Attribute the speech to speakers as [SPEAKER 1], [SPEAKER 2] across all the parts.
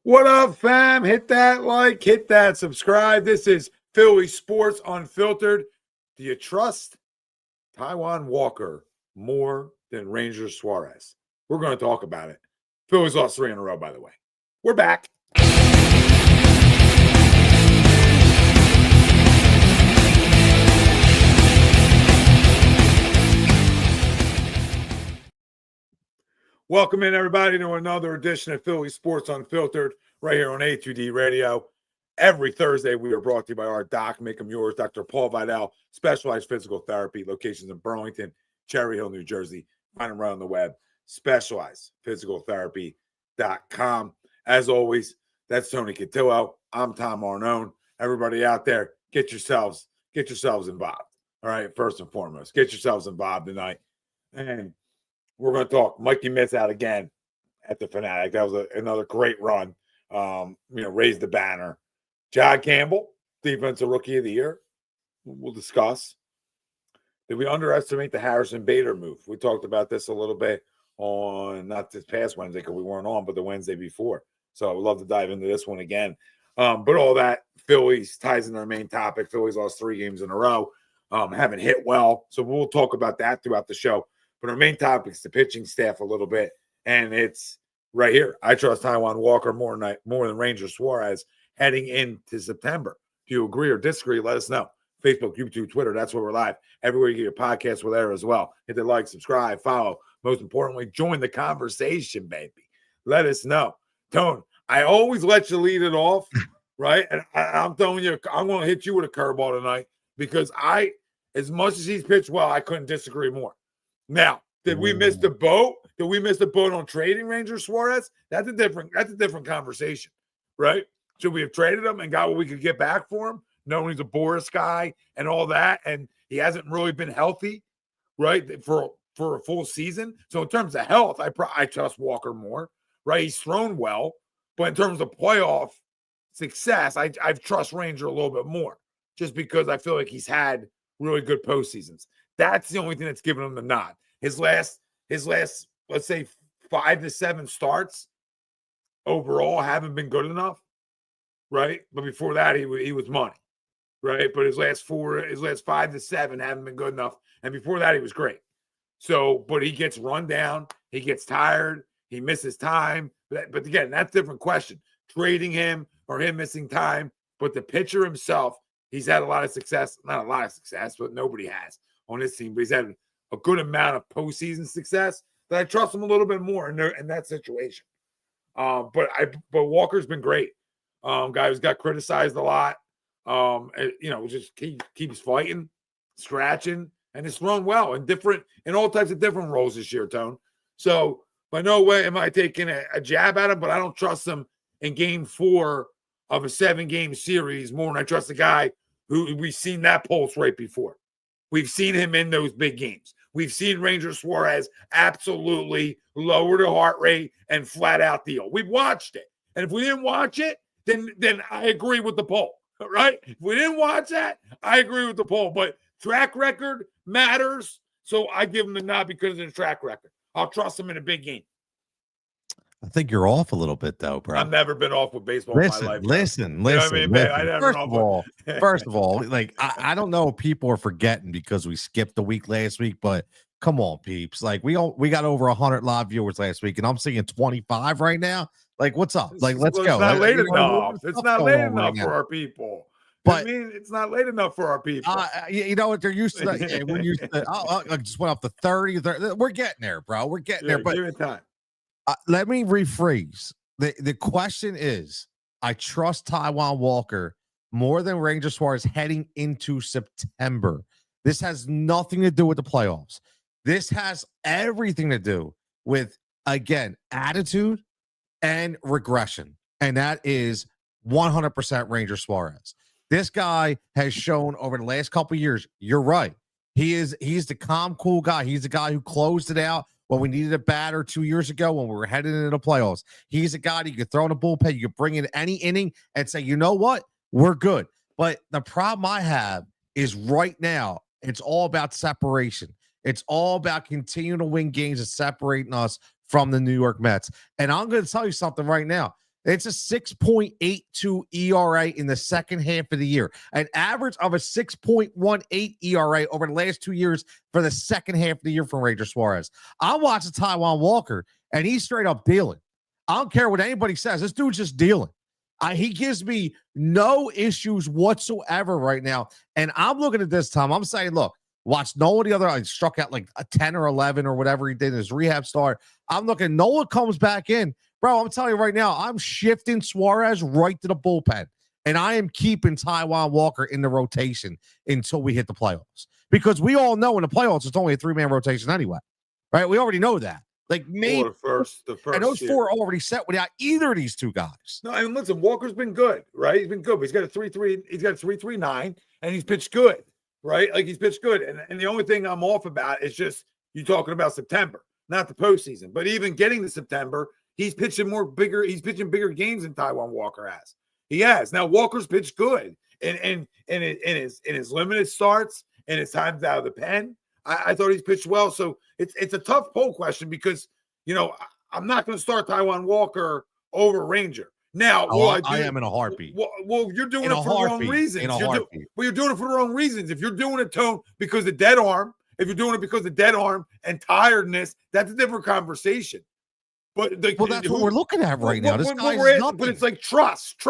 [SPEAKER 1] What up, fam? Hit that like, hit that subscribe. This is Philly Sports Unfiltered. Do you trust Taijuan Walker more than Ranger Suarez? We're going to talk about it. Phillies lost 3 in a row, by the way. We're back. Welcome in, everybody, to another edition of Philly Sports Unfiltered right here on A2D Radio. Every Thursday, we are brought to you by our doc, make them yours, Dr. Paul Vidal, Specialized Physical Therapy, locations in Burlington, Cherry Hill, New Jersey. Find them right on the web, specializedphysicaltherapy.com. As always, that's Tony Cutillo. I'm Tom Arnone. Everybody out there, get yourselves involved. All right, first and foremost, get yourselves involved tonight. And we're going to talk Mikey Mitts out again at the Fanatic. That was another great run. Raised the banner. John Campbell, Defensive Rookie of the Year. We'll discuss. Did we underestimate the Harrison Bader move? We talked about this a little bit on, not this past Wednesday because we weren't on, but the Wednesday before. So I would love to dive into this one again. But all that, Phillies ties in our main topic. Phillies lost 3 games in a row. Haven't hit well. So we'll talk about that throughout the show. But our main topic is the pitching staff a little bit, and it's right here. I trust Taijuan Walker more than Ranger Suarez heading into September. Do you agree or disagree? Let us know. Facebook, YouTube, Twitter, that's where we're live. Everywhere you get your podcasts, we're there as well. Hit the like, subscribe, follow. Most importantly, join the conversation, baby. Let us know. Tone, I always let you lead it off, right? And I'm telling you, I'm going to hit you with a curveball tonight because as much as he's pitched well, I couldn't disagree more. Now, did we miss the boat? Did we miss the boat on trading Ranger Suarez? That's a different conversation, right? Should we have traded him and got what we could get back for him, knowing he's a Boris guy and all that, and he hasn't really been healthy, right, for a full season? So in terms of health, I trust Walker more, right? He's thrown well, but in terms of playoff success, I trust Ranger a little bit more, just because I feel like he's had really good postseasons. That's the only thing that's given him the nod. His last, let's say 5 to 7 starts overall haven't been good enough, right? But before that, he was money, right? But his last 5 to 7 haven't been good enough, and before that, he was great. So, but he gets run down, he gets tired, he misses time. But again, that's a different question. Trading him or him missing time, but the pitcher himself, he's had a lot of success. Not a lot of success, but nobody has on this team. But he's had a good amount of postseason success that I trust him a little bit more in that situation. But Walker's been great. Guy who's got criticized a lot. Just keeps fighting, scratching, and it's thrown well in all types of different roles this year, Tone. So by no way am I taking a jab at him, but I don't trust him in game 4 of a 7-game series more than I trust the guy who we've seen that pulse right before. We've seen him in those big games. We've seen Ranger Suarez absolutely lower the heart rate and flat out deal. We've watched it. And if we didn't watch it, then I agree with the poll, right? If we didn't watch that, I agree with the poll. But track record matters, so I give him the nod because of the track record. I'll trust him in a big game.
[SPEAKER 2] I think you're off a little bit, though, bro.
[SPEAKER 1] I've never been off with baseball in my life.
[SPEAKER 2] Listen.
[SPEAKER 1] You know what I mean, man? I never
[SPEAKER 2] First of all, like I don't know if people are forgetting because we skipped the week last week, but come on, peeps. Like we got over 100 live viewers last week, and I'm seeing 25 right now. Like, what's up? Like, let's go.
[SPEAKER 1] It's not late enough. It's not late enough for our people. But it's not late enough for our people.
[SPEAKER 2] You know what they're used to? We're used to. I just went up to 30. We're getting there, bro. We're getting there. But
[SPEAKER 1] give it time.
[SPEAKER 2] Let me rephrase. The question is, I trust Taijuan Walker more than Ranger Suarez heading into September. This has nothing to do with the playoffs. This has everything to do with, again, attitude and regression. And that is 100% Ranger Suarez. This guy has shown over the last couple of years, you're right. He's the calm, cool guy. He's the guy who closed it out when we needed a batter 2 years ago when we were heading into the playoffs. He's a guy that you could throw in a bullpen. You could bring in any inning and say, you know what? We're good. But the problem I have is right now, it's all about separation. It's all about continuing to win games and separating us from the New York Mets. And I'm going to tell you something right now. It's a 6.82 ERA in the second half of the year, an average of a 6.18 ERA over the last 2 years for the second half of the year from Ranger Suarez. I'm watching Taijuan Walker, and he's straight up dealing. I don't care what anybody says. This dude's just dealing. He gives me no issues whatsoever right now. And I'm looking at this, Tom. I'm saying, look, watch Noah the other. I struck out like a 10 or 11 or whatever he did in his rehab start. I'm looking, Noah comes back in. Bro, I'm telling you right now, I'm shifting Suarez right to the bullpen. And I am keeping Taijuan Walker in the rotation until we hit the playoffs. Because we all know in the playoffs, it's only a 3-man rotation anyway. Right? We already know that. Like maybe
[SPEAKER 1] the first
[SPEAKER 2] and those four are already set without either of these two guys.
[SPEAKER 1] No, I mean, listen, Walker's been good, right? He's been good, but he's got a 3.3, he's got a 3.39, and he's pitched good, right? Like he's pitched good. And the only thing I'm off about is just you talking about September, not the postseason. But even getting to September, he's pitching bigger games than Taijuan Walker has. He has. Now Walker's pitched good in his limited starts and his times out of the pen. I thought he's pitched well. So it's a tough poll question because, you know, I'm not going to start Taijuan Walker over Ranger. Now,
[SPEAKER 2] I am in a heartbeat.
[SPEAKER 1] Well, you're doing it for the wrong reasons. You're doing it for the wrong reasons. If you're doing it, Tone, because of dead arm, if you're doing it because of dead arm and tiredness, that's a different conversation. But that's what
[SPEAKER 2] we're looking at right now. This guy's nothing.
[SPEAKER 1] But it's like trust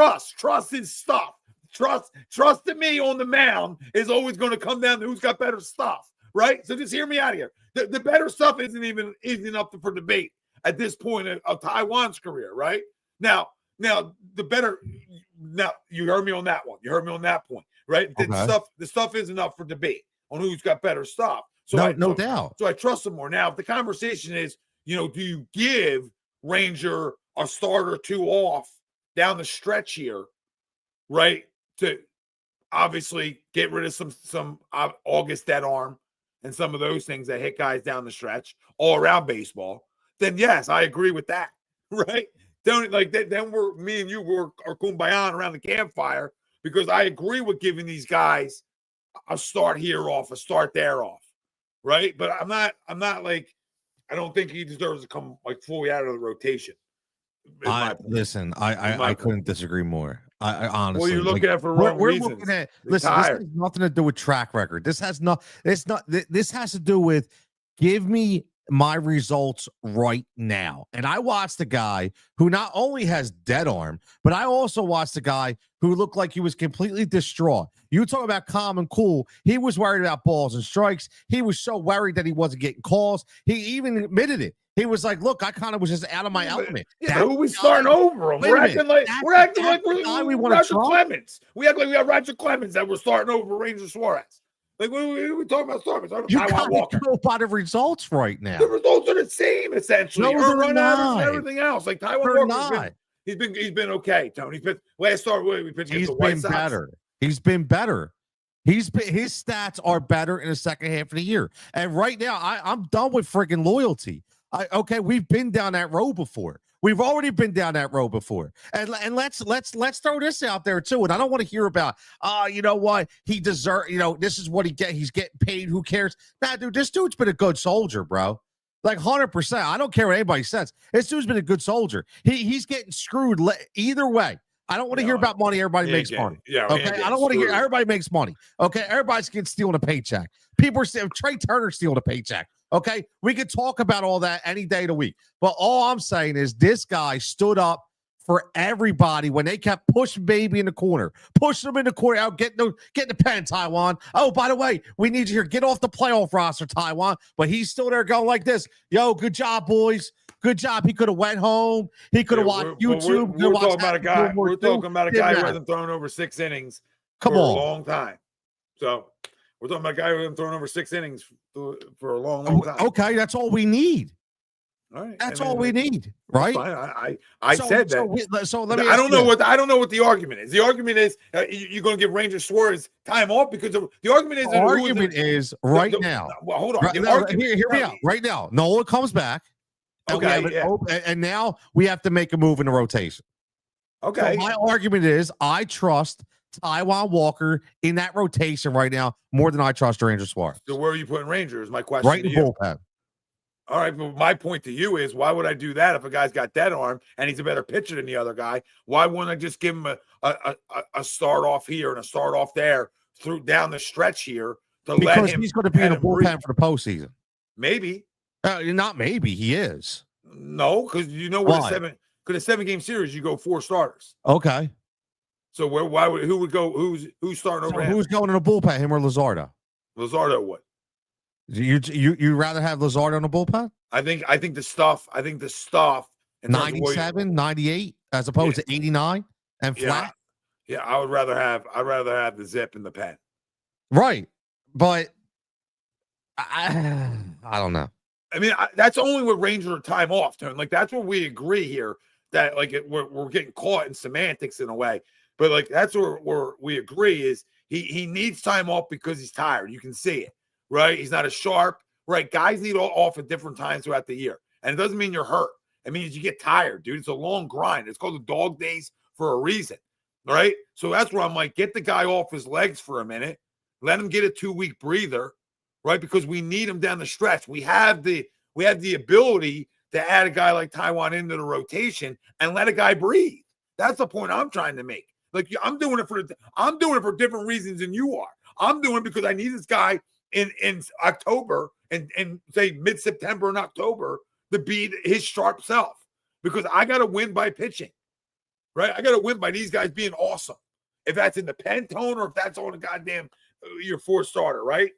[SPEAKER 1] is stuff. Trust in me on the mound is always going to come down to who's got better stuff. Right, so just hear me out here. The better stuff isn't up for debate at this point of Taijuan's career. Right now, the better. Now you heard me on that one. You heard me on that point. Right, okay. The stuff isn't up for debate on who's got better stuff. So no doubt. So I trust him more. Now, if the conversation is, you know, do you give Ranger a start or two off down the stretch here, right, to obviously get rid of some August dead arm and some of those things that hit guys down the stretch all around baseball, then yes, I agree with that, right? Then me and you are kumbaya around the campfire because I agree with giving these guys a start here off, a start there off, right? But I'm not like, I don't think he deserves to come like fully out of the rotation.
[SPEAKER 2] I couldn't disagree more. I honestly.
[SPEAKER 1] Well, you're looking at for wrong reasons.
[SPEAKER 2] Looking at this has nothing to do with track record. This has to do with give me my results right now. And I watched a guy who not only has dead arm, but I also watched a guy who looked like he was completely distraught. You talk about calm and cool. He was worried about balls and strikes. He was so worried that he wasn't getting calls. He even admitted it. He was like, "Look, I kind of was just out of my element."
[SPEAKER 1] Yeah, who we starting over him? We're acting like we're Roger Clemens. We act like we have Roger Clemens that we're starting over Ranger Suarez. Like we talking about starting.
[SPEAKER 2] You can't go by the results right now.
[SPEAKER 1] The results are the same essentially.
[SPEAKER 2] No,
[SPEAKER 1] run out and everything else. Like Taijuan Walker, he's been okay. Tony, last start we pitched against the White Sox.
[SPEAKER 2] He's been better. His stats are better in the second half of the year. And right now, I'm done with freaking loyalty. We've been down that road before. We've already been down that road before. And let's throw this out there too. And I don't want to hear about, you know what, he deserves, you know, this is what he get. He's getting paid. Who cares? Nah, dude, this dude's been a good soldier, bro. Like 100%. I don't care what anybody says. This dude's been a good soldier. He's getting screwed either way. I don't want to hear about money. Everybody makes money. Yeah. Okay. I don't want to hear everybody makes money. Okay. Everybody's getting stealing a paycheck. People are stealing. Trey Turner stealing a paycheck. Okay. We could talk about all that any day of the week. But all I'm saying is this guy stood up for everybody when they kept pushing baby in the corner, pushing him in the corner out, get the pen, Taijuan. Oh, by the way, we need you here. Get off the playoff roster, Taijuan. But he's still there going like this. Yo, good job, boys. Good job. He could have went home. He could have watched YouTube.
[SPEAKER 1] We're talking about a guy. We're talking about a guy who hasn't thrown over 6 innings for a long time. So we're talking about a guy who hasn't thrown over 6 innings for a long time.
[SPEAKER 2] Okay, that's all we need.
[SPEAKER 1] All right,
[SPEAKER 2] that's all we need, right?
[SPEAKER 1] I said that.
[SPEAKER 2] So let me.
[SPEAKER 1] I don't know what the argument is. The argument is you're going to give Ranger Suarez time off because the argument is.
[SPEAKER 2] The argument is right now.
[SPEAKER 1] Well, hold on.
[SPEAKER 2] Hear me out. Right now, Nola comes back.
[SPEAKER 1] Okay.
[SPEAKER 2] And now we have to make a move in the rotation.
[SPEAKER 1] Okay.
[SPEAKER 2] So my argument is I trust Taijuan Walker in that rotation right now more than I trust Ranger Suarez.
[SPEAKER 1] So where are you putting Ranger? Is my question.
[SPEAKER 2] Right in the bullpen.
[SPEAKER 1] All right, but my point to you is, why would I do that if a guy's got dead arm and he's a better pitcher than the other guy? Why wouldn't I just give him a start off here and a start off there through down the stretch here to
[SPEAKER 2] Because
[SPEAKER 1] let him?
[SPEAKER 2] he's going to be in the bullpen
[SPEAKER 1] breathe?
[SPEAKER 2] for the postseason.
[SPEAKER 1] Maybe.
[SPEAKER 2] Not maybe. He is.
[SPEAKER 1] No, because you know what a 7-game series, you go 4 starters.
[SPEAKER 2] Okay.
[SPEAKER 1] So who would go? Who's starting over him?
[SPEAKER 2] Who's going in the bullpen? Him or Luzardo?
[SPEAKER 1] Luzardo would.
[SPEAKER 2] You rather have Luzardo in the bullpen?
[SPEAKER 1] I think the stuff.
[SPEAKER 2] 97, 98, as opposed to 89 and flat.
[SPEAKER 1] Yeah, I'd rather have the zip in the pen.
[SPEAKER 2] Right, but I don't know.
[SPEAKER 1] I mean, that's only with Ranger time off, Tone. Like, that's what we agree here, that like we're getting caught in semantics in a way. But like, that's where we agree is he needs time off because he's tired. You can see it, right? He's not as sharp, right? Guys need off at different times throughout the year, and it doesn't mean you're hurt. It means you get tired, dude. It's a long grind. It's called the dog days for a reason, right? So that's where I'm like, get the guy off his legs for a minute, let him get a 2-week breather, right? Because we need him down the stretch. We have the ability to add a guy like Taijuan into the rotation and let a guy breathe. That's the point I'm trying to make. Like, I'm doing it for different reasons than you are. I'm doing it because I need this guy in October and say mid-September and October to be his sharp self, because I got to win by pitching, right? I got to win by these guys being awesome. If that's in the pen tone or if that's on a goddamn your 4th starter, right?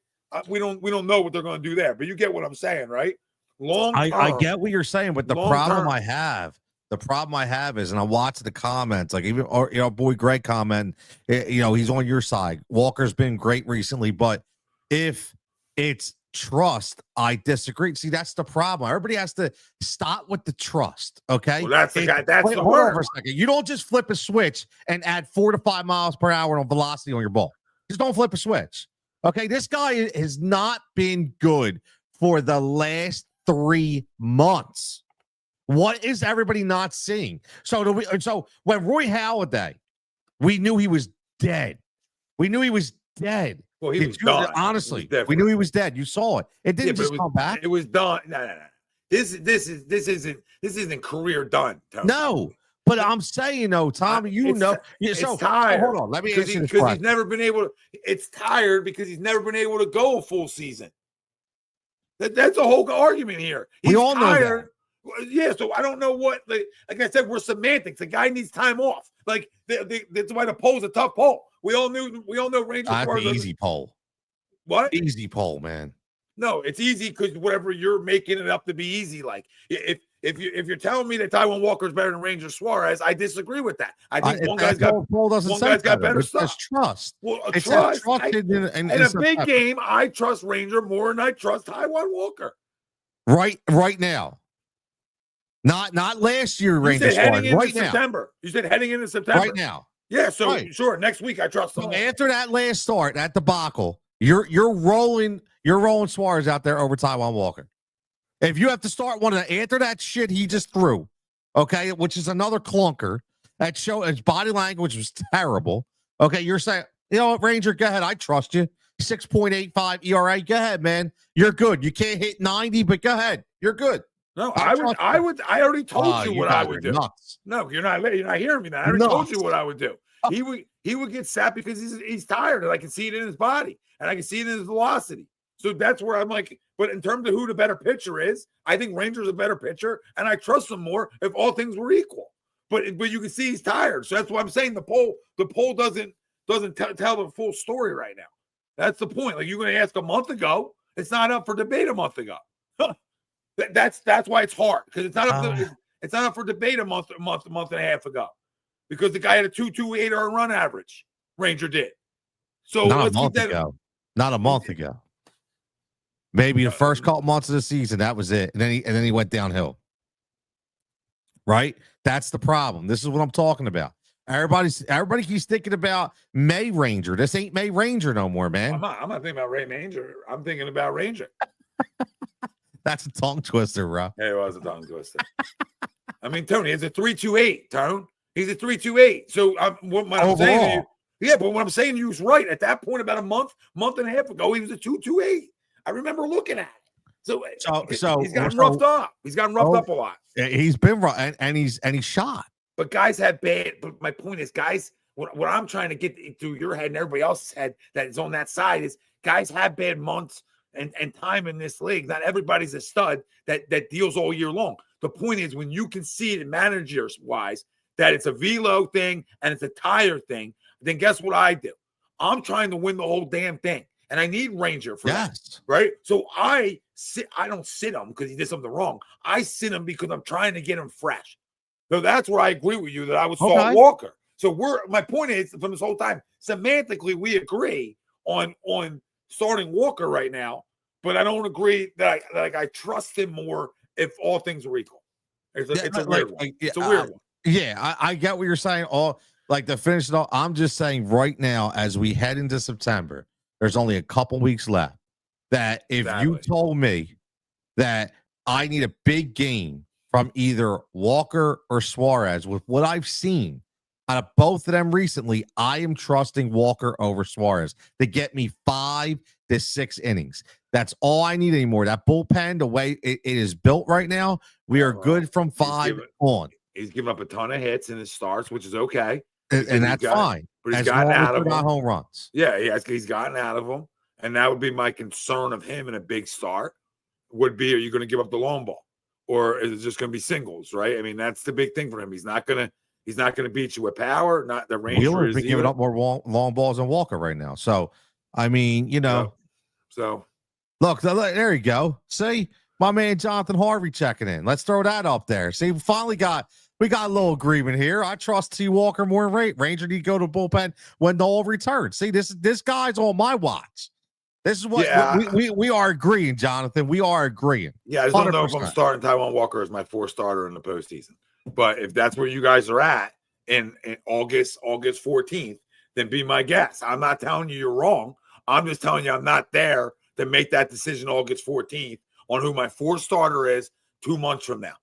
[SPEAKER 1] We don't know what they're going to do there, but you get what I'm saying, right? Long term,
[SPEAKER 2] I get what you're saying, but the problem I have is, and I watch the comments, like even boy Greg comment, he's on your side. Walker's been great recently, but if it's trust, I disagree. See, that's the problem. Everybody has to stop with the trust. Okay,
[SPEAKER 1] well, that's the guy. That's the word.
[SPEAKER 2] For a second. You don't just flip a switch and add 4 to 5 miles per hour on velocity on your ball. Just don't flip a switch. Okay, this guy has not been good for the last 3 months. What is everybody not seeing? So when Roy Halladay, we knew he was dead. We knew he was dead.
[SPEAKER 1] Well, he was done.
[SPEAKER 2] Honestly, we knew he was dead. You saw it. It didn't just come back.
[SPEAKER 1] It was done. No. This isn't career done, Tony.
[SPEAKER 2] No. But I'm saying, Tommy,
[SPEAKER 1] it's tired.
[SPEAKER 2] Hold on, let me answer this
[SPEAKER 1] because he's never been able to. It's tired because he's never been able to go a full season. That's a whole argument here.
[SPEAKER 2] We all know
[SPEAKER 1] that. Yeah, so I don't know what. Like I said, we're semantics. The guy needs time off. Like that's why the poll's a tough poll. We all know Ranger Suarez.
[SPEAKER 2] Easy poll.
[SPEAKER 1] What?
[SPEAKER 2] Easy poll, man.
[SPEAKER 1] No, it's easy because whatever you're making it up to be easy. Like if you're telling me that Taijuan Walker is better than Ranger Suarez, I disagree with that. I think one guy's got better stuff.
[SPEAKER 2] It's trust.
[SPEAKER 1] Well,
[SPEAKER 2] it's
[SPEAKER 1] trust.
[SPEAKER 2] In
[SPEAKER 1] a big game, I trust Ranger more than I trust Taijuan Walker.
[SPEAKER 2] Right now. Not last year, Ranger Suarez. Right now.
[SPEAKER 1] September. You said heading into September.
[SPEAKER 2] Right now.
[SPEAKER 1] Yeah, so sure. Next week I trust him.
[SPEAKER 2] So after that last start, that debacle, you're rolling Suarez out there over Taijuan Walker. If you have to start one after that shit he just threw, okay, which is another clunker, that show his body language was terrible. Okay, you're saying, you know what, Ranger, go ahead. I trust you. 6.85 ERA. Go ahead, man. You're good. You can't hit 90, but go ahead. You're good.
[SPEAKER 1] No, I already told you what I would do.
[SPEAKER 2] Nuts.
[SPEAKER 1] No, you're not hearing me now. I already told you what I would do. He would get sapped because he's tired, and I can see it in his body, and I can see it in his velocity. So that's where I'm like, but in terms of who the better pitcher is, I think Ranger's a better pitcher, and I trust him more if all things were equal. But you can see he's tired. So that's why I'm saying the poll doesn't tell the full story right now. That's the point. Like, you're going to ask a month ago, it's not up for debate a month ago. That's why it's hard, because it's not up for debate a month and a half ago, because the guy had a 2.28 run average. Ranger did. So
[SPEAKER 2] not a month ago. Maybe the first couple months of the season, that was it, and then he went downhill. Right? That's the problem. This is what I'm talking about. Everybody keeps thinking about May Ranger. This ain't May Ranger no more, man.
[SPEAKER 1] I'm not thinking about Ray Ranger. I'm thinking about Ranger.
[SPEAKER 2] That's a tongue twister, bro.
[SPEAKER 1] Yeah, it was a tongue twister. I mean, Tony, it's a 3.28, Tone. He's a 3.28. So what I'm saying to you, yeah, but what I'm saying to you is right. At that point, about a month and a half ago, he was a 2.28. I remember looking at it. So
[SPEAKER 2] So
[SPEAKER 1] he's gotten roughed up. He's gotten roughed up a lot.
[SPEAKER 2] He's been rough, and he's shot.
[SPEAKER 1] But guys have bad. But my point is, guys, what I'm trying to get through your head and everybody else's head that is on that side is guys have bad months and time in this league. Not everybody's a stud that deals all year long. The point is, when you can see it managers wise that it's a velo thing and it's a tire thing, then guess what I do? I'm trying to win the whole damn thing. And I need Ranger for that, right? So I don't sit him because he did something wrong. I sit him because I'm trying to get him fresh. So that's where I agree with you that I would start Walker. So my point is, from this whole time, semantically, we agree on starting Walker right now, but I don't agree that I trust him more if all things were equal. It's a weird one. It's a weird one.
[SPEAKER 2] Yeah, I get what you're saying. To finish it all, I'm just saying right now, as we head into September, there's only a couple weeks left. That if you told me that I need a big game from either Walker or Suarez, with what I've seen out of both of them recently, I am trusting Walker over Suarez to get me 5 to 6 innings. That's all I need anymore. That bullpen, the way it is built right now, we are good from 5 on.
[SPEAKER 1] He's given up a ton of hits in his starts, which is okay.
[SPEAKER 2] And that's fine.
[SPEAKER 1] But he's gotten out of them.
[SPEAKER 2] Home runs.
[SPEAKER 1] Yeah, he's gotten out of them. And that would be my concern of him in a big start would be, are you going to give up the long ball? Or is it just going to be singles, right? I mean, that's the big thing for him. He's not going to beat you with power. Not the Ranger.
[SPEAKER 2] Wheeler's been giving up more long balls than Walker right now. So, I mean,
[SPEAKER 1] So
[SPEAKER 2] look, there you go. See, my man Jonathan Harvey checking in. Let's throw that up there. See, we got a little agreement here. I trust T. Walker more than Ranger. Need to go to bullpen when Noel returns. See, this guy's on my watch. This is what we are agreeing, Jonathan. We are agreeing.
[SPEAKER 1] Yeah, I just don't know if I'm starting Taijuan Walker as my 4th starter in the postseason. But if that's where you guys are at in August 14th, then be my guest. I'm not telling you you're wrong. I'm just telling you I'm not there to make that decision August 14th on who my 4th starter is 2 months from now.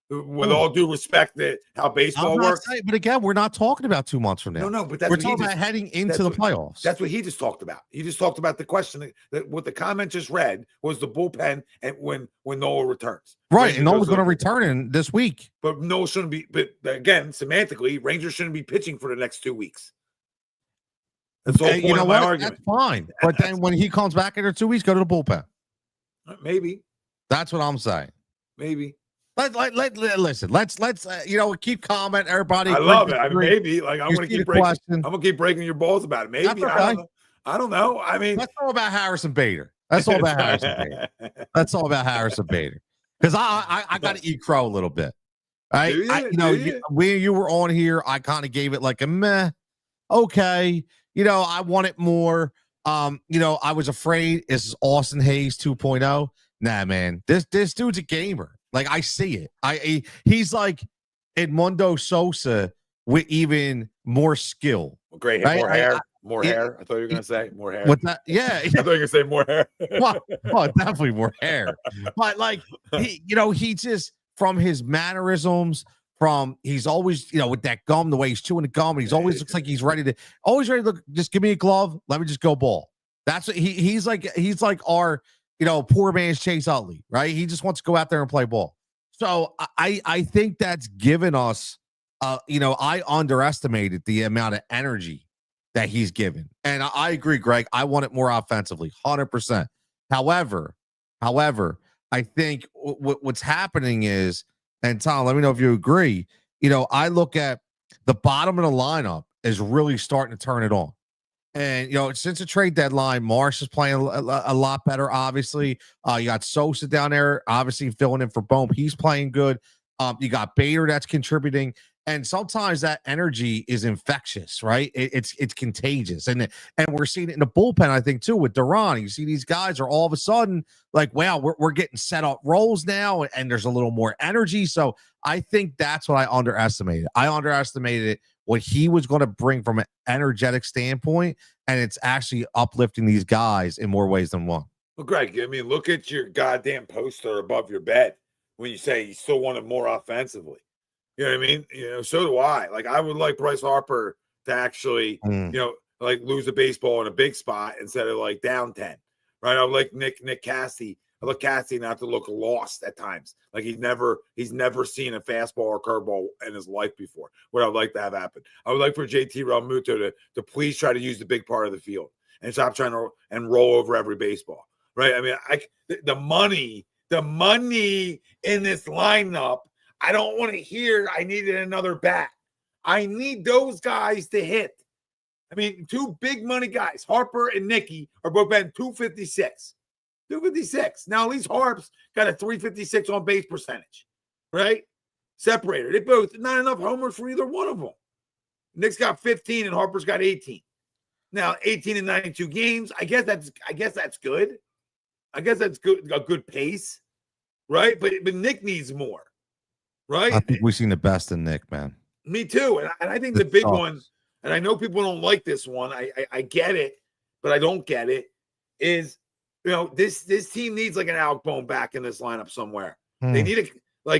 [SPEAKER 1] With all due respect, that how baseball works.
[SPEAKER 2] But again, we're not talking about 2 months from now.
[SPEAKER 1] No, but
[SPEAKER 2] we're talking about heading into the playoffs.
[SPEAKER 1] That's what he just talked about. He just talked about the question that what the comment just read was the bullpen and when Noah returns.
[SPEAKER 2] Right, and Noah's going to return in this week.
[SPEAKER 1] But Noah shouldn't be. But again, semantically, Rangers shouldn't be pitching for the next 2 weeks. That's the whole point of my argument.
[SPEAKER 2] That's fine. But then when he comes back in 2 weeks, go to the bullpen.
[SPEAKER 1] Maybe.
[SPEAKER 2] That's what I'm saying.
[SPEAKER 1] Maybe.
[SPEAKER 2] Listen. Let's keep comment. Everybody,
[SPEAKER 1] I love it. I mean, maybe I'm going to keep breaking. I'm going to keep breaking your balls about it. Maybe okay. I don't know. I mean,
[SPEAKER 2] that's all about Harrison Bader. That's all about Harrison Bader. Because I got to eat crow a little bit. Right? When you were on here, I kind of gave it like a meh. Okay, I wanted more. I was afraid this is Austin Hayes 2.0. Nah, man, this dude's a gamer. Like, I see it. He's like Edmundo Sosa with even more skill.
[SPEAKER 1] Great hair, right? More hair. I thought you were going to say more hair.
[SPEAKER 2] What's that? Yeah.
[SPEAKER 1] I thought you were going to say more hair.
[SPEAKER 2] well, definitely more hair. But like, he just, from his mannerisms, he's always, with that gum, the way he's chewing the gum, and he's always looks like he's ready to look, just give me a glove. Let me just go ball. That's what he's like our, poor man's Chase Utley, right? He just wants to go out there and play ball. So I think that's given us, I underestimated the amount of energy that he's given. And I agree, Greg. I want it more offensively, 100%. However, I think what's happening is, and Tom, let me know if you agree, I look at the bottom of the lineup is really starting to turn it on. And, since the trade deadline, Marsh is playing a lot better, obviously. You got Sosa down there, obviously filling in for Bohm. He's playing good. You got Bader that's contributing. And sometimes that energy is infectious, right? It's contagious. And we're seeing it in the bullpen, I think, too, with Duran. You see these guys are all of a sudden like, wow, we're getting set up roles now, and there's a little more energy. So I think that's what I underestimated. I underestimated what he was going to bring from an energetic standpoint, and it's actually uplifting these guys in more ways than one.
[SPEAKER 1] Well, Greg, I mean, look at your goddamn poster above your bed when you say you still want it more offensively. You know what I mean? So do I. Like, I would like Bryce Harper to actually, lose a baseball in a big spot instead of like down 10, right? I would like Nick Cassidy I look Cassie not to look lost at times. Like he's never seen a fastball or curveball in his life before. What I'd like to have happen. I would like for JT Realmuto to please try to use the big part of the field and stop trying to and roll over every baseball. Right? I mean, the money in this lineup, I don't want to hear I needed another bat. I need those guys to hit. I mean, two big money guys, Harper and Nicky, are both batting 256. 256. Now, at least Harp's got a 356 on base percentage, right? Separated. They both, not enough homers for either one of them. Nick's got 15 and Harper's got 18. Now, 18 in 92 games. I guess that's good. I guess that's good, a good pace, right? But Nick needs more, right?
[SPEAKER 2] I think we've seen the best in Nick, man.
[SPEAKER 1] Me too. And I think the big one, and I know people don't like this one. I get it, but I don't get it, is, you know, this team needs like an Alec Bohm back in this lineup somewhere. They need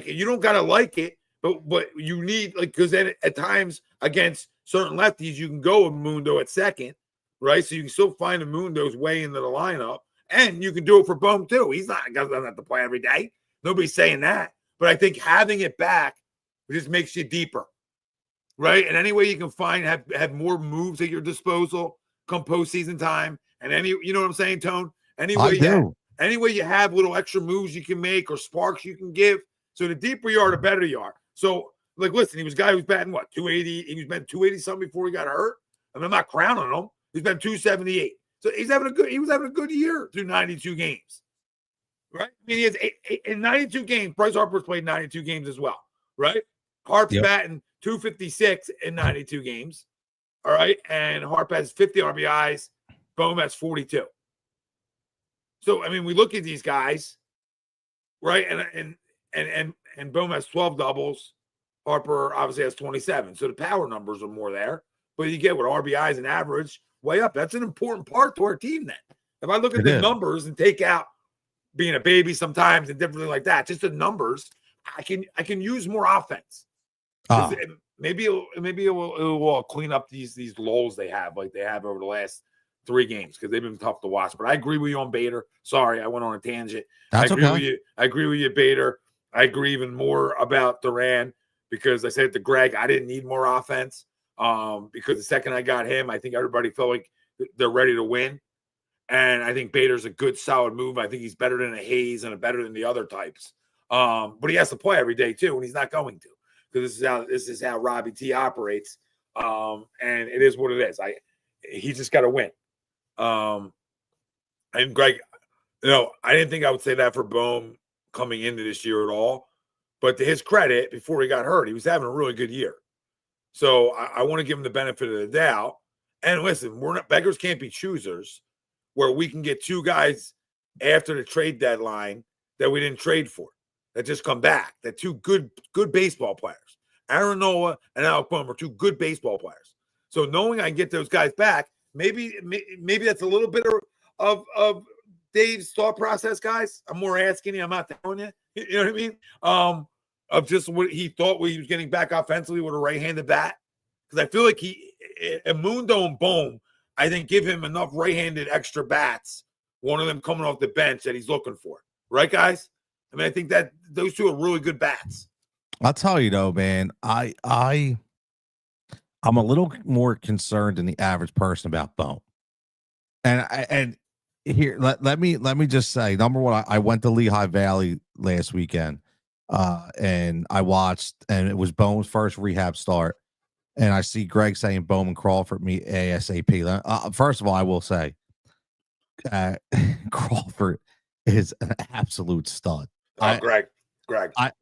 [SPEAKER 1] you don't got to like it, but you need, like, because then at times against certain lefties, you can go with Mundo at second, right? So you can still find a Mundo's way into the lineup, and you can do it for Bohm too. He doesn't have to play every day. Nobody's saying that. But I think having it back just makes you deeper, right? And any way you can find, have more moves at your disposal come postseason time. And you know what I'm saying, Tone? Any way you have little extra moves you can make or sparks you can give. So the deeper you are, the better you are. So, like, listen, he was a guy who was batting, 280? He was batting 280 something before he got hurt. I mean, I'm not crowning him. He's been 278. So he was having a good year through 92 games. Right? I mean, he has in 92 games. Bryce Harper's played 92 games as well, right? Harp's batting 256 in 92 games. All right. And Harp has 50 RBIs. Bohm has 42. So, I mean, we look at these guys, right? And Bohm has 12 doubles. Harper obviously has 27. So the power numbers are more there. But you get with RBIs and average way up. That's an important part to our team then. If I look at the numbers and take out being a baby sometimes and different like that, just the numbers, I can use more offense. Maybe it will clean up these lulls they have, like they have over the last 3 games, because they've been tough to watch. But I agree with you on Bader. Sorry, I went on a tangent. I agree with you, Bader. I agree even more about Duran, because I said to Greg, I didn't need more offense. Because the second I got him, I think everybody felt like they're ready to win. And I think Bader's a good, solid move. I think he's better than a Hayes and better than the other types. But he has to play every day too, and he's not going to, because this is how Robbie T operates. And it is what it is. He just got to win. And Greg, I didn't think I would say that for Bohm coming into this year at all. But to his credit, before he got hurt, he was having a really good year. So I want to give him the benefit of the doubt. And listen, beggars can't be choosers, where we can get 2 guys after the trade deadline that we didn't trade for, that just come back. That 2 good baseball players. Arnone and Alec Bohm are 2 good baseball players. So knowing I can get those guys back, maybe that's a little bit of Dave's thought process, guys. I'm more asking you. I'm not telling you. You know what I mean? Of just what he thought he was getting back offensively with a right-handed bat. Because I feel like Mundo and Bohm, I think, give him enough right-handed extra bats, one of them coming off the bench, that he's looking for. Right, guys? I mean, I think that those 2 are really good bats.
[SPEAKER 2] I'll tell you though, man, I'm a little more concerned than the average person about Bohm. And here, let me just say, number one, I went to Lehigh Valley last weekend, and I watched, and it was Bohm's first rehab start. And I see Greg saying Bohm and Crawford meet ASAP. First of all, I will say, Crawford is an absolute stud.
[SPEAKER 1] Greg.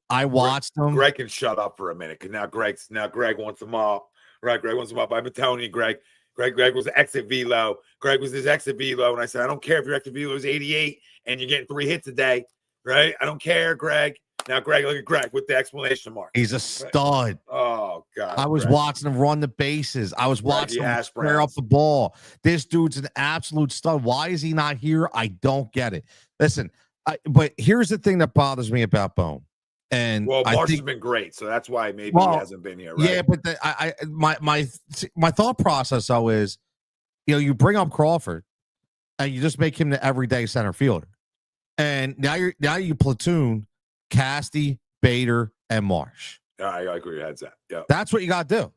[SPEAKER 2] I watched him.
[SPEAKER 1] Greg can shut up for a minute, because now Greg wants him up. Right, Greg wants him up. I've been telling you, Greg was exit velo. Greg was his exit velo, and I said, I don't care if your exit velo is 88 and you're getting 3 hits a day, right? I don't care, Greg. Now, Greg, look at Greg with the exclamation mark.
[SPEAKER 2] He's a stud.
[SPEAKER 1] Oh, God.
[SPEAKER 2] I was watching him run the bases. I was watching him square up the ball. This dude's an absolute stud. Why is he not here? I don't get it. Listen, but here's the thing that bothers me about Bohm. And
[SPEAKER 1] Marsh has been great, so that's why maybe he hasn't been here. Right?
[SPEAKER 2] Yeah, but my thought process though is, you bring up Crawford, and you just make him the everyday center fielder. And now you platoon Casty, Bader, and Marsh.
[SPEAKER 1] I like where your head's at. Yeah.
[SPEAKER 2] That's what you got to do.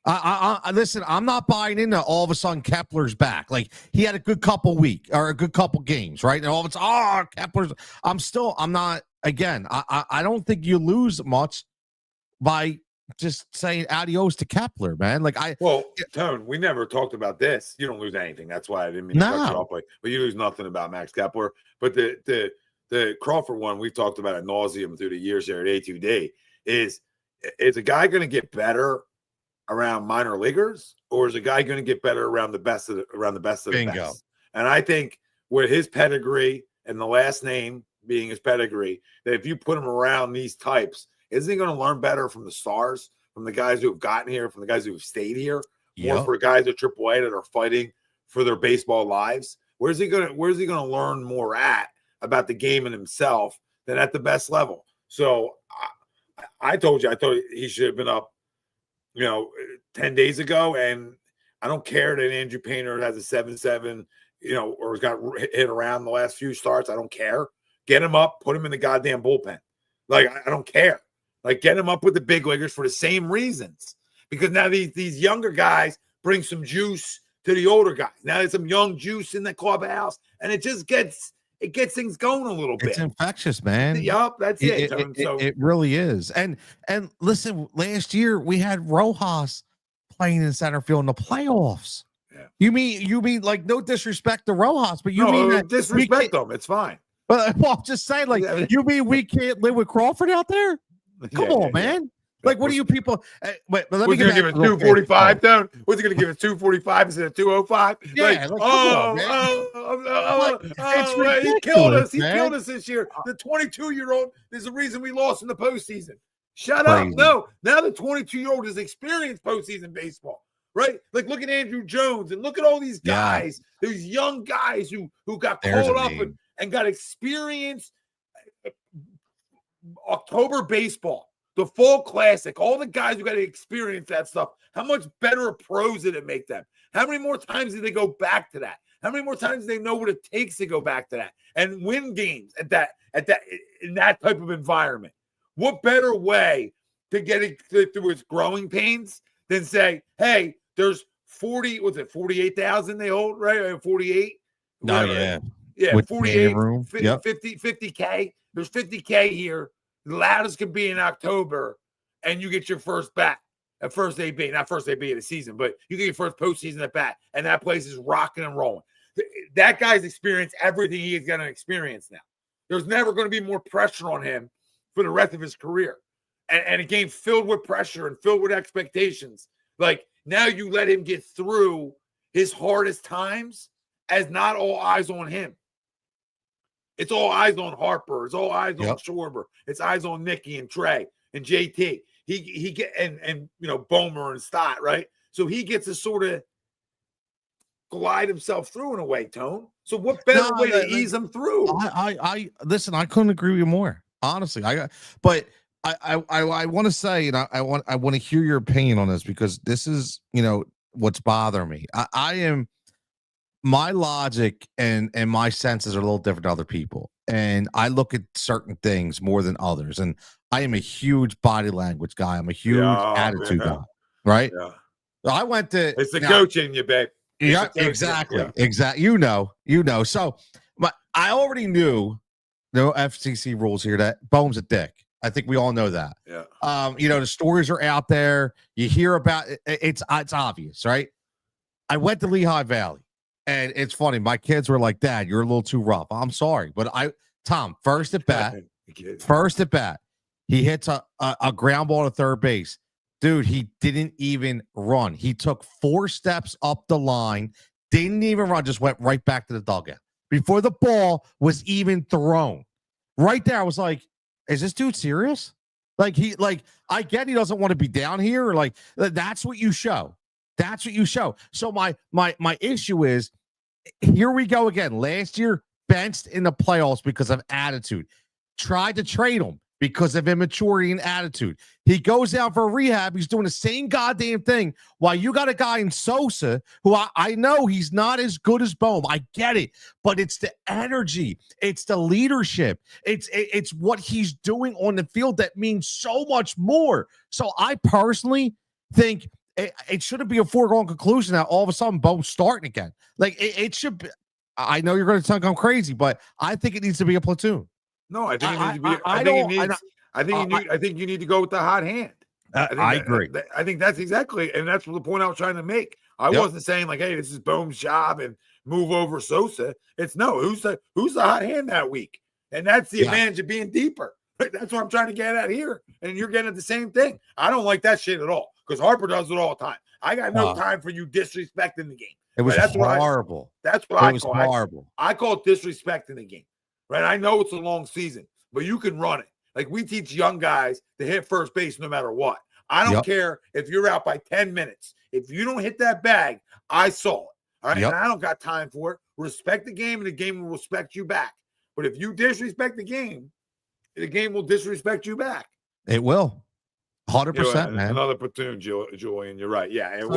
[SPEAKER 2] I listen, I'm not buying into all of a sudden Kepler's back. Like he had a good couple games, right? And all of a sudden, Kepler's. I'm not. Again, I don't think you lose much by just saying adios to Kepler, man.
[SPEAKER 1] Tone, we never talked about this. You don't lose anything. That's why I didn't mean to cut you off. But you lose nothing about Max Kepler. But the Crawford one we've talked about ad nauseum through the years here at A2D is a guy going to get better around minor leaguers, or is a guy going to get better around the best of the best? And I think with his pedigree and the last name being his pedigree, that if you put him around these types, isn't he going to learn better from the stars, from the guys who have gotten here, from the guys who have stayed here, more for guys at AAA that are fighting for their baseball lives? Where's he going to learn more about the game and himself than at the best level? So I told you, I thought he should have been up 10 days ago, and I don't care that Andrew Painter has a 7.7, or has got hit around the last few starts. I don't care. Get him up, put him in the goddamn bullpen. I don't care. Get him up with the big leaguers for the same reasons, because now these younger guys bring some juice to the older guys. Now there's some young juice in the clubhouse, and it just gets things going a little bit.
[SPEAKER 2] It's infectious, man.
[SPEAKER 1] Yup, that's it.
[SPEAKER 2] It really is. And listen, last year we had Rojas playing in center field in the playoffs. Yeah. You mean like, no disrespect to Rojas, but you mean that
[SPEAKER 1] disrespect them? It's fine.
[SPEAKER 2] Well, I'm just saying, you mean we can't live with Crawford out there? Come on, man. What do you people? Wait, let me
[SPEAKER 1] give it 245 down. What's he going to give it 245 instead of 205?
[SPEAKER 2] Yeah,
[SPEAKER 1] he killed us. He killed us this year. The 22-year-old is the reason we lost in the postseason. Shut up. No, now the 22-year-old has experienced postseason baseball, right? Look at Andrew Jones and look at all these guys, these young guys who got called up and got experience. October baseball. The fall classic, all the guys who got to experience that stuff. How much better pros did it make them? How many more times did they go back to that? How many more times do they know what it takes to go back to that and win games in that type of environment? What better way to get it through its growing pains than say, hey, there's 48,000 they hold, right? 48.
[SPEAKER 2] Oh, yeah.
[SPEAKER 1] Yeah,
[SPEAKER 2] with
[SPEAKER 1] 48,
[SPEAKER 2] room.
[SPEAKER 1] 50K. There's 50K here. The loudest could be in October, and you get your first bat at first AB, not first AB of the season, but you get your first postseason at bat, and that place is rocking and rolling. That guy's experienced everything he's going to experience now. There's never going to be more pressure on him for the rest of his career. And a game filled with pressure and filled with expectations. Now you let him get through his hardest times as not all eyes on him. It's all eyes on Harper. It's all eyes on Schwarber. It's eyes on Nicky and Trey and JT. He get and Bomer and Stott, right? So he gets to sort of glide himself through in a way, Tone. So what better way to ease him through?
[SPEAKER 2] I listen. I couldn't agree with you more. Honestly, I want to say, and I want to hear your opinion on this, because this is what's bothering me. I am. My logic and my senses are a little different to other people. And I look at certain things more than others. And I am a huge body language guy. I'm a huge attitude guy. Right? Yeah. I went to
[SPEAKER 1] it's the coaching you, babe.
[SPEAKER 2] Yeah, exactly. Yeah. Exactly. You know. So I already knew no FCC rules here that Bohm's a dick. I think we all know that.
[SPEAKER 1] Yeah.
[SPEAKER 2] The stories are out there. You hear about it. It's obvious, right? I went to Lehigh Valley. And it's funny. My kids were like, Dad, you're a little too rough. I'm sorry. But Tom, first at bat, he hits a ground ball to third base. Dude, he didn't even run. He took 4 steps up the line, didn't even run, just went right back to the dugout before the ball was even thrown. Right there, I was like, is this dude serious? I get he doesn't want to be down here. Or that's what you show. That's what you show. So my issue is, here we go again. Last year, benched in the playoffs because of attitude. Tried to trade him. because of immaturity and attitude. He goes out for rehab. He's doing the same goddamn thing while you got a guy in Sosa who I know he's not as good as Bohm. I get it, but it's the energy. It's the leadership. It's what he's doing on the field that means so much more. So I personally think it shouldn't be a foregone conclusion that all of a sudden Bohm's starting again. Like it should be. I know you're going to think I'm crazy, but I think it needs to be a platoon.
[SPEAKER 1] No, I think it needs to be. I think you need to go with the hot hand.
[SPEAKER 2] I agree.
[SPEAKER 1] I think that's exactly, and that's the point I was trying to make. I wasn't saying like, hey, this is Bohm's job and move over Sosa. It's no, who's the hot hand that week, and that's the advantage of being deeper. That's what I'm trying to get at here, and you're getting at the same thing. I don't like that shit at all because Harper does it all the time. I got no time for you disrespecting the game.
[SPEAKER 2] It was horrible.
[SPEAKER 1] That's what I call horrible. I call it disrespecting the game. Right? I know it's a long season, but you can run it. Like we teach young guys to hit first base no matter what. I don't care if you're out by 10 minutes. If you don't hit that bag, I saw it. All right. And I don't got time for it. Respect the game, and the game will respect you back. But if you disrespect the game will disrespect you back.
[SPEAKER 2] It will. 100%, man.
[SPEAKER 1] Another platoon, Julian. You're right. Yeah. And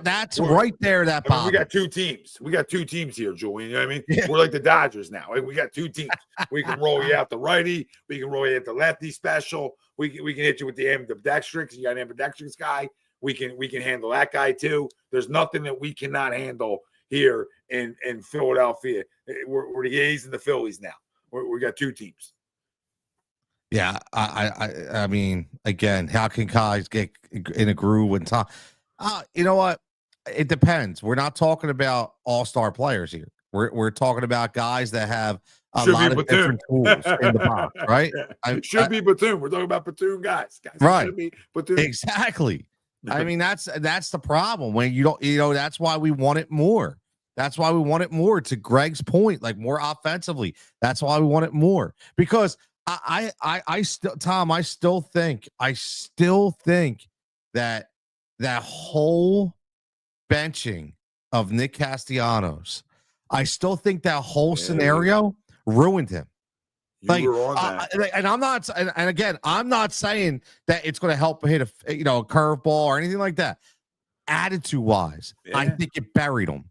[SPEAKER 2] that's right there.
[SPEAKER 1] We got two teams. We got two teams here, Julian. You know what I mean? Yeah. We're like the Dodgers now. We got two teams. We can roll you out the righty. We can roll you out the lefty special. We can hit you with the ambidextrous. You got an ambidextrous guy. We can handle that guy too. There's nothing that we cannot handle here in Philadelphia. We're the A's and the Phillies now. We got two teams.
[SPEAKER 2] Yeah, I mean, again, how can guys get in a groove when time? You know what? It depends. We're not talking about all-star players here. We're talking about guys that have a lot of different tools in the box, right?
[SPEAKER 1] Should be platoon. We're talking about platoon guys
[SPEAKER 2] right?
[SPEAKER 1] Should be platoon.
[SPEAKER 2] Exactly. I mean, that's the problem when you don't. That's why we want it more. That's why we want it more. To Greg's point, like more offensively. That's why we want it more because. I still think that whole benching of Nick Castellanos, I still think that whole scenario ruined him.
[SPEAKER 1] You were on that.
[SPEAKER 2] And I'm not, and again, I'm not saying that it's going to help hit a curveball or anything like that. Attitude wise, I think it buried him.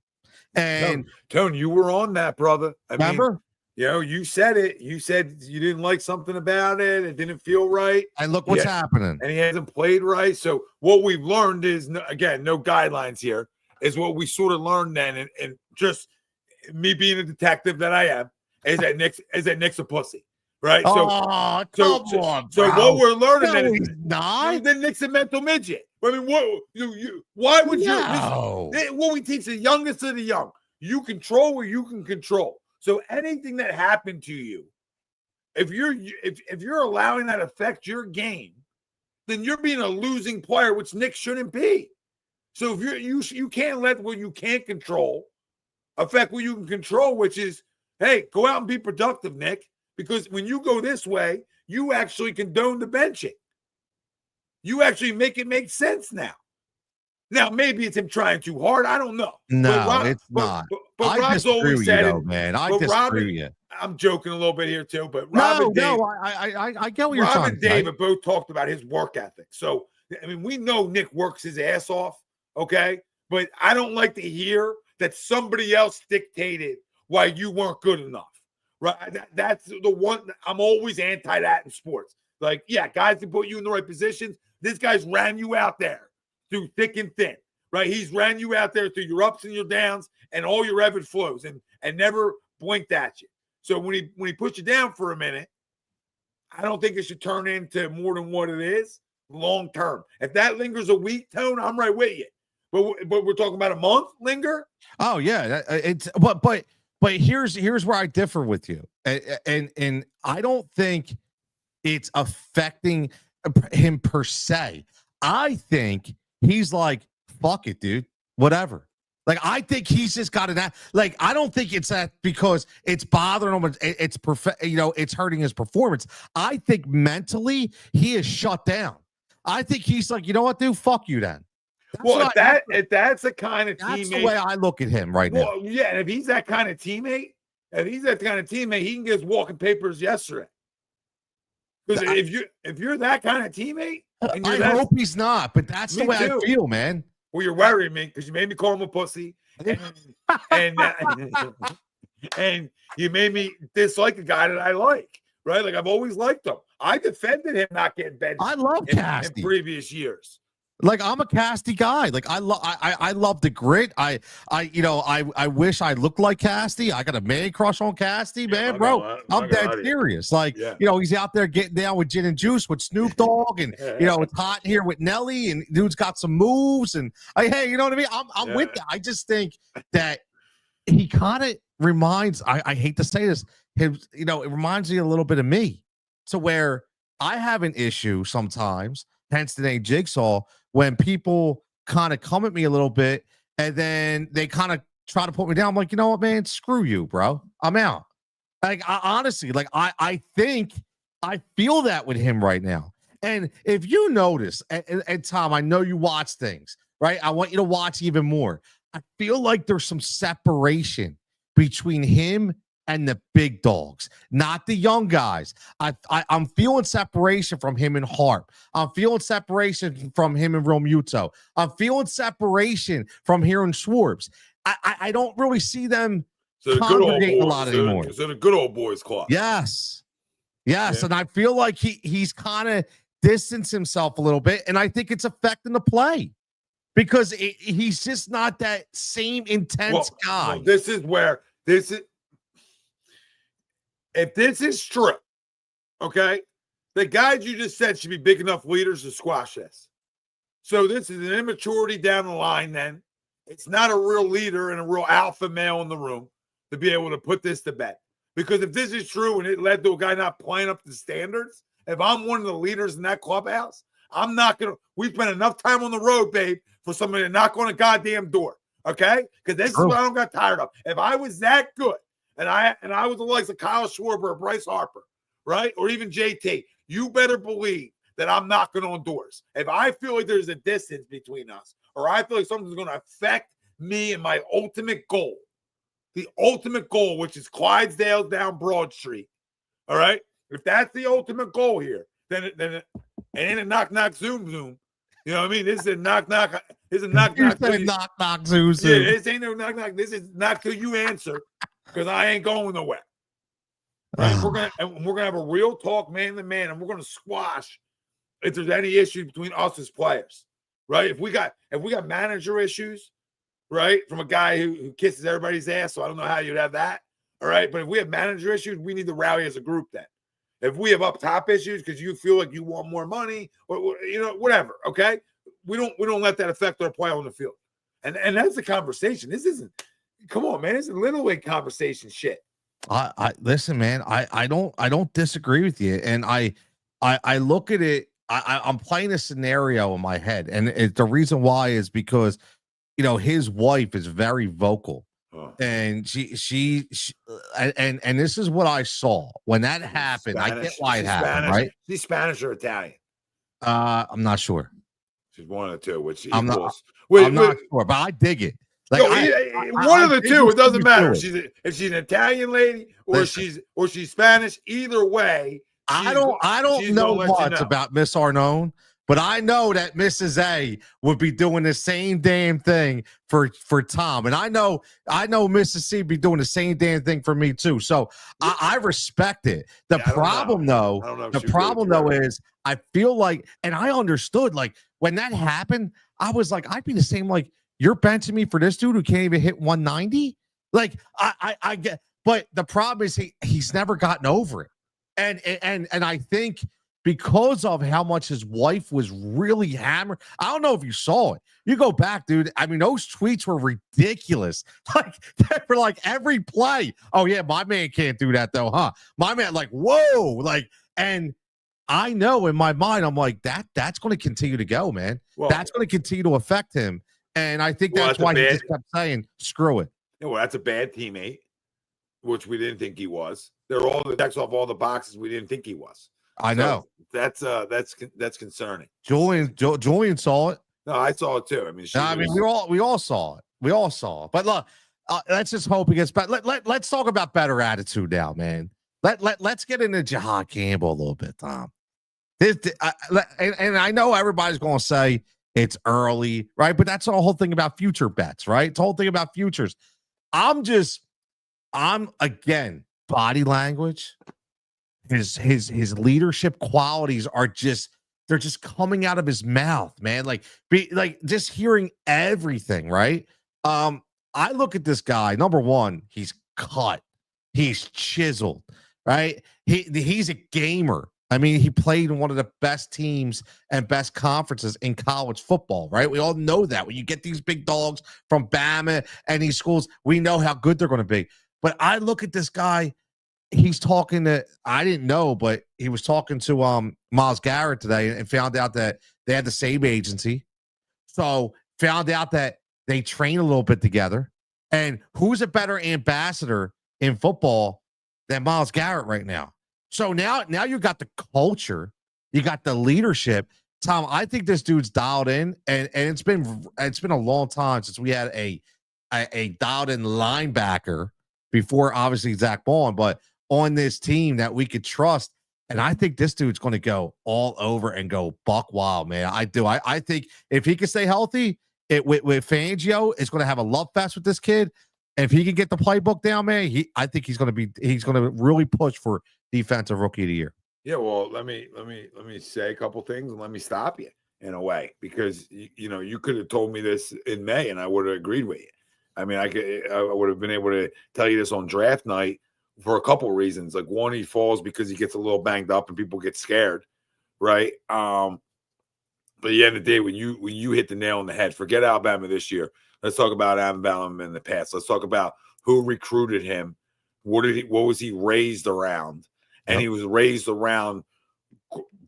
[SPEAKER 2] And
[SPEAKER 1] Tone, you were on that, brother.
[SPEAKER 2] Remember?
[SPEAKER 1] You said it. You said you didn't like something about it. It didn't feel right.
[SPEAKER 2] And look what's happening.
[SPEAKER 1] And he hasn't played right. So what we've learned is, again, no guidelines here, is what we sort of learned then. And just me being a detective that I am, is that Nick's a pussy. Right?
[SPEAKER 2] So what
[SPEAKER 1] we're learning
[SPEAKER 2] then
[SPEAKER 1] Nick's a mental midget. I mean, why would you? What we teach the youngest of the young, you control what you can control. So anything that happened to you, if you're allowing that affect your game, then you're being a losing player, which Nick shouldn't be. So if you can't let what you can't control affect what you can control, which is, hey, go out and be productive, Nick. Because when you go this way, you actually condone the benching. You actually make it make sense now. Now, maybe it's him trying too hard. I don't know.
[SPEAKER 2] No, it's not.
[SPEAKER 1] But Rob's always said it.
[SPEAKER 2] Man. I disagree with you.
[SPEAKER 1] I'm joking a little bit here too, but Rob and Dave,
[SPEAKER 2] I get what you're saying.
[SPEAKER 1] Rob and David both talked about his work ethic. So, I mean, we know Nick works his ass off, okay? But I don't like to hear that somebody else dictated why you weren't good enough, right? That's the one. I'm always anti that in sports. Like, yeah, guys can put you in the right positions. This guy's ran you out there through thick and thin, right? He's ran you out there through your ups and your downs and all your ebb and flows and never blinked at you. So when he puts you down for a minute, I don't think it should turn into more than what it is long term. If that lingers a week, Tone, I'm right with you. But we're talking about a month linger.
[SPEAKER 2] Oh yeah, but here's where I differ with you, and I don't think it's affecting him per se. I think he's like, fuck it, dude, whatever. Like, I think he's just got an like. I don't think it's that because it's bothering him. It's it's hurting his performance. I think mentally he is shut down. I think he's like, you know what, dude, fuck you then.
[SPEAKER 1] If that's the kind of
[SPEAKER 2] that's
[SPEAKER 1] teammate,
[SPEAKER 2] the way I look at him right now.
[SPEAKER 1] Yeah, and if he's that kind of teammate, he can get his walking papers yesterday. Because if you're that kind of teammate, and
[SPEAKER 2] I hope he's not, but that's the way I feel, man.
[SPEAKER 1] Well, you're worrying me because you made me call him a pussy, and and you made me dislike a guy that I like, right? Like I've always liked him. I defended him not getting benched.
[SPEAKER 2] I love Casty
[SPEAKER 1] in previous years.
[SPEAKER 2] Like I'm a Casty guy. Like I love the grit. I wish I looked like Casty. I got a man crush on Casty, man, bro. I'm dead serious. Like he's out there getting down with gin and juice with Snoop Dogg, and it's hot here with Nelly, and dude's got some moves, and hey, you know what I mean? I'm with that. I just think that he kind of reminds. I hate to say this, it reminds me a little bit of me, to where I have an issue sometimes. Hence the name Jigsaw. When people kind of come at me a little bit and then they kind of try to put me down, I'm like, you know what, man, screw you, bro. I'm out. Like, honestly, like I think I feel that with him right now. And if you notice, and Tom, I know you watch things, right? I want you to watch even more. I feel like there's some separation between him and the big dogs, not the young guys. I'm feeling separation from him and Harp. I'm feeling separation from him and Romuto. I'm feeling separation from here and Schwartz. I don't really see them congregating a lot anymore.
[SPEAKER 1] It's in a good old boys club.
[SPEAKER 2] Yes. Yeah. And I feel like he's kind of distanced himself a little bit, and I think it's affecting the play because he's just not that same intense guy.
[SPEAKER 1] Well, this is. If this is true, okay, the guys you just said should be big enough leaders to squash this. So this is an immaturity down the line then. It's not a real leader and a real alpha male in the room to be able to put this to bed. Because if this is true and it led to a guy not playing up to standards, if I'm one of the leaders in that clubhouse, I'm not going to – we spent enough time on the road, babe, for somebody to knock on a goddamn door, okay? Because this is what I don't got tired of. If I was that good, and I was the likes of Kyle Schwarber or Bryce Harper, right? Or even JT, you better believe that I'm knocking on doors. If I feel like there's a distance between us, or I feel like something's going to affect me and my ultimate goal, the ultimate goal, which is Clydesdale down Broad Street, all right? If that's the ultimate goal here, then it ain't a knock, zoom. You know what I mean? This is a knock. This is a knock.
[SPEAKER 2] You said knock, zoom.
[SPEAKER 1] Yeah, this ain't no knock. This is knock till you answer. Because I ain't going nowhere. Right? We're gonna have a real talk, man to man, and we're gonna squash if there's any issues between us as players, right? If we got manager issues, right, from a guy who kisses everybody's ass, so I don't know how you'd have that, all right. But if we have manager issues, we need to rally as a group. Then, if we have up top issues because you feel like you want more money, or whatever, okay, we don't let that affect our play on the field, and that's the conversation. This isn't. Come on, man. It's a little league conversation shit.
[SPEAKER 2] I listen, man. I don't disagree with you. And I look at it. I'm playing a scenario in my head. And the reason why is because, his wife is very vocal. And she and this is what I saw when that happened. Spanish. I get why it happened,
[SPEAKER 1] Spanish.
[SPEAKER 2] right?
[SPEAKER 1] She's Spanish or Italian?
[SPEAKER 2] I'm not sure.
[SPEAKER 1] She's one of the two, which
[SPEAKER 2] I'm not sure, but I dig it. Like
[SPEAKER 1] one of the two, it doesn't matter. If she's an Italian lady or she's Spanish. Either way,
[SPEAKER 2] I don't know much about Miss Arnone, but I know that Mrs. A would be doing the same damn thing for Tom, and I know Mrs. C be doing the same damn thing for me too. So I respect it. The problem is I feel like, and I understood, like when that happened, I was like, I'd be the same, like. You're benching me for this dude who can't even hit 190? Like, I get, but the problem is he's never gotten over it. And I think because of how much his wife was really hammered, I don't know if you saw it. You go back, dude. I mean, those tweets were ridiculous. Like, they were like every play. Oh, yeah, my man can't do that, though, huh? My man, like, whoa. Like, and I know in my mind, I'm like, that's going to continue to go, man. Well, that's going to continue to affect him. And I think that's why he just kept saying, screw it.
[SPEAKER 1] Yeah, well, that's a bad teammate, which we didn't think he was. They're all the checks off all the boxes we didn't think he was.
[SPEAKER 2] I know.
[SPEAKER 1] That's concerning.
[SPEAKER 2] Julian saw it.
[SPEAKER 1] No, I saw it too. I mean,
[SPEAKER 2] we all saw it. We all saw it. But look, let's just hope he gets better. Let's talk about better attitude now, man. Let's get into Jahad Campbell a little bit, Tom. And I know everybody's going to say it's early, right? But that's the whole thing about future bets, right? It's the whole thing about futures. I'm again, body language, his leadership qualities are they're just coming out of his mouth, man. Like just hearing everything, right? I look at this guy, number one, he's cut, he's chiseled, right? He's a gamer. I mean, he played in one of the best teams and best conferences in college football, right? We all know that. When you get these big dogs from Bama and these schools, we know how good they're going to be. But I look at this guy, he's talking to, I didn't know, but he was talking to Myles Garrett today and found out that they had the same agency. So found out that they train a little bit together. And who's a better ambassador in football than Myles Garrett right now? So now you got the culture, you got the leadership. Tom, I think this dude's dialed in, and it's been a long time since we had a dialed in linebacker before, obviously Zach Bond, but on this team that we could trust. And I think this dude's going to go all over and go buck wild, man. I do. I think if he can stay healthy, with Fangio, it's going to have a love fest with this kid. And if he can get the playbook down, man, I think he's going to really push for defensive rookie of the year.
[SPEAKER 1] Yeah, well, let me say a couple things and let me stop you in a way, because you could have told me this in May and I would have agreed with you. I mean, I would have been able to tell you this on draft night for a couple of reasons. Like, one, he falls because he gets a little banged up and people get scared, right? But at the end of the day, when you hit the nail on the head, forget Alabama this year. Let's talk about Alabama in the past. Let's talk about who recruited him. What was he raised around? And He was raised around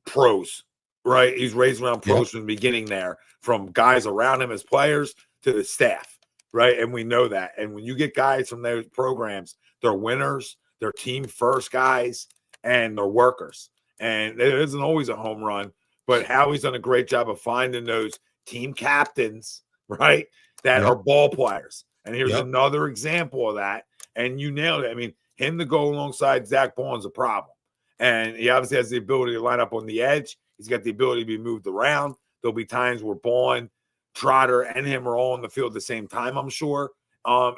[SPEAKER 1] pros, right? He's raised around pros from the beginning there, from guys around him as players to the staff, right? And we know that. And when you get guys from those programs, they're winners, they're team first guys, and they're workers. And there isn't always a home run, but Howie's done a great job of finding those team captains, right, that are ball players. And here's another example of that. And you nailed it. I mean, him to go alongside Zach Bond's a problem. And he obviously has the ability to line up on the edge. He's got the ability to be moved around. There'll be times where Bond, Trotter, and him are all on the field at the same time, I'm sure,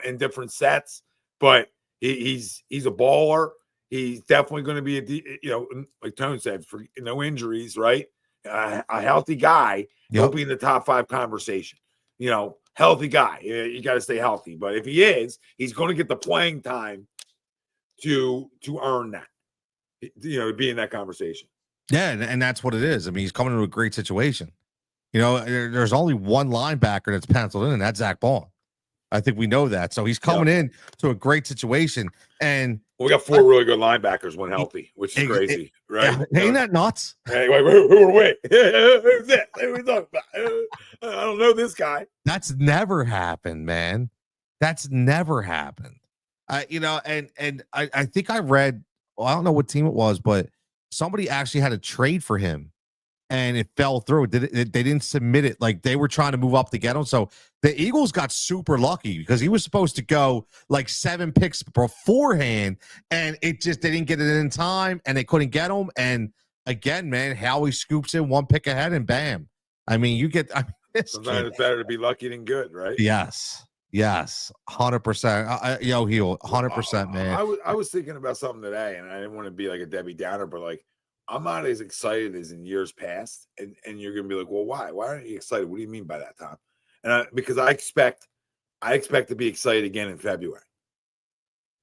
[SPEAKER 1] in different sets. But he's a baller. He's definitely going to be like Tone said, for no injuries, right? A healthy guy. He'll be in the top 5 conversation. Healthy guy. You got to stay healthy. But if he is, he's going to get the playing time to earn that, to be in that conversation.
[SPEAKER 2] Yeah, and that's what it is. I mean, he's coming into a great situation. There's only one linebacker that's penciled in, and that's Zach Bond. I think we know that. So he's coming in to a great situation. And
[SPEAKER 1] we got 4 really good linebackers when healthy, which is crazy, right?
[SPEAKER 2] Ain't that nuts?
[SPEAKER 1] Hey, wait, who are we? Who's that? What are we talking about? I don't know this guy.
[SPEAKER 2] That's never happened, man. That's never happened. And I think I read, I don't know what team it was, but somebody actually had a trade for him and it fell through. They didn't submit it. Like, they were trying to move up to get him. So the Eagles got super lucky because he was supposed to go like 7 picks beforehand, and they didn't get it in time and they couldn't get him. And again, man, Howie scoops in 1 pick ahead and bam. I mean,
[SPEAKER 1] sometimes it's better to be lucky than good, right?
[SPEAKER 2] Yes, 100%. Heel, 100%, man.
[SPEAKER 1] I was thinking about something today, and I didn't want to be like a Debbie Downer, but like, I'm not as excited as in years past, and you're gonna be like, well, why? Why aren't you excited? What do you mean by that, Tom? And because I expect to be excited again in February,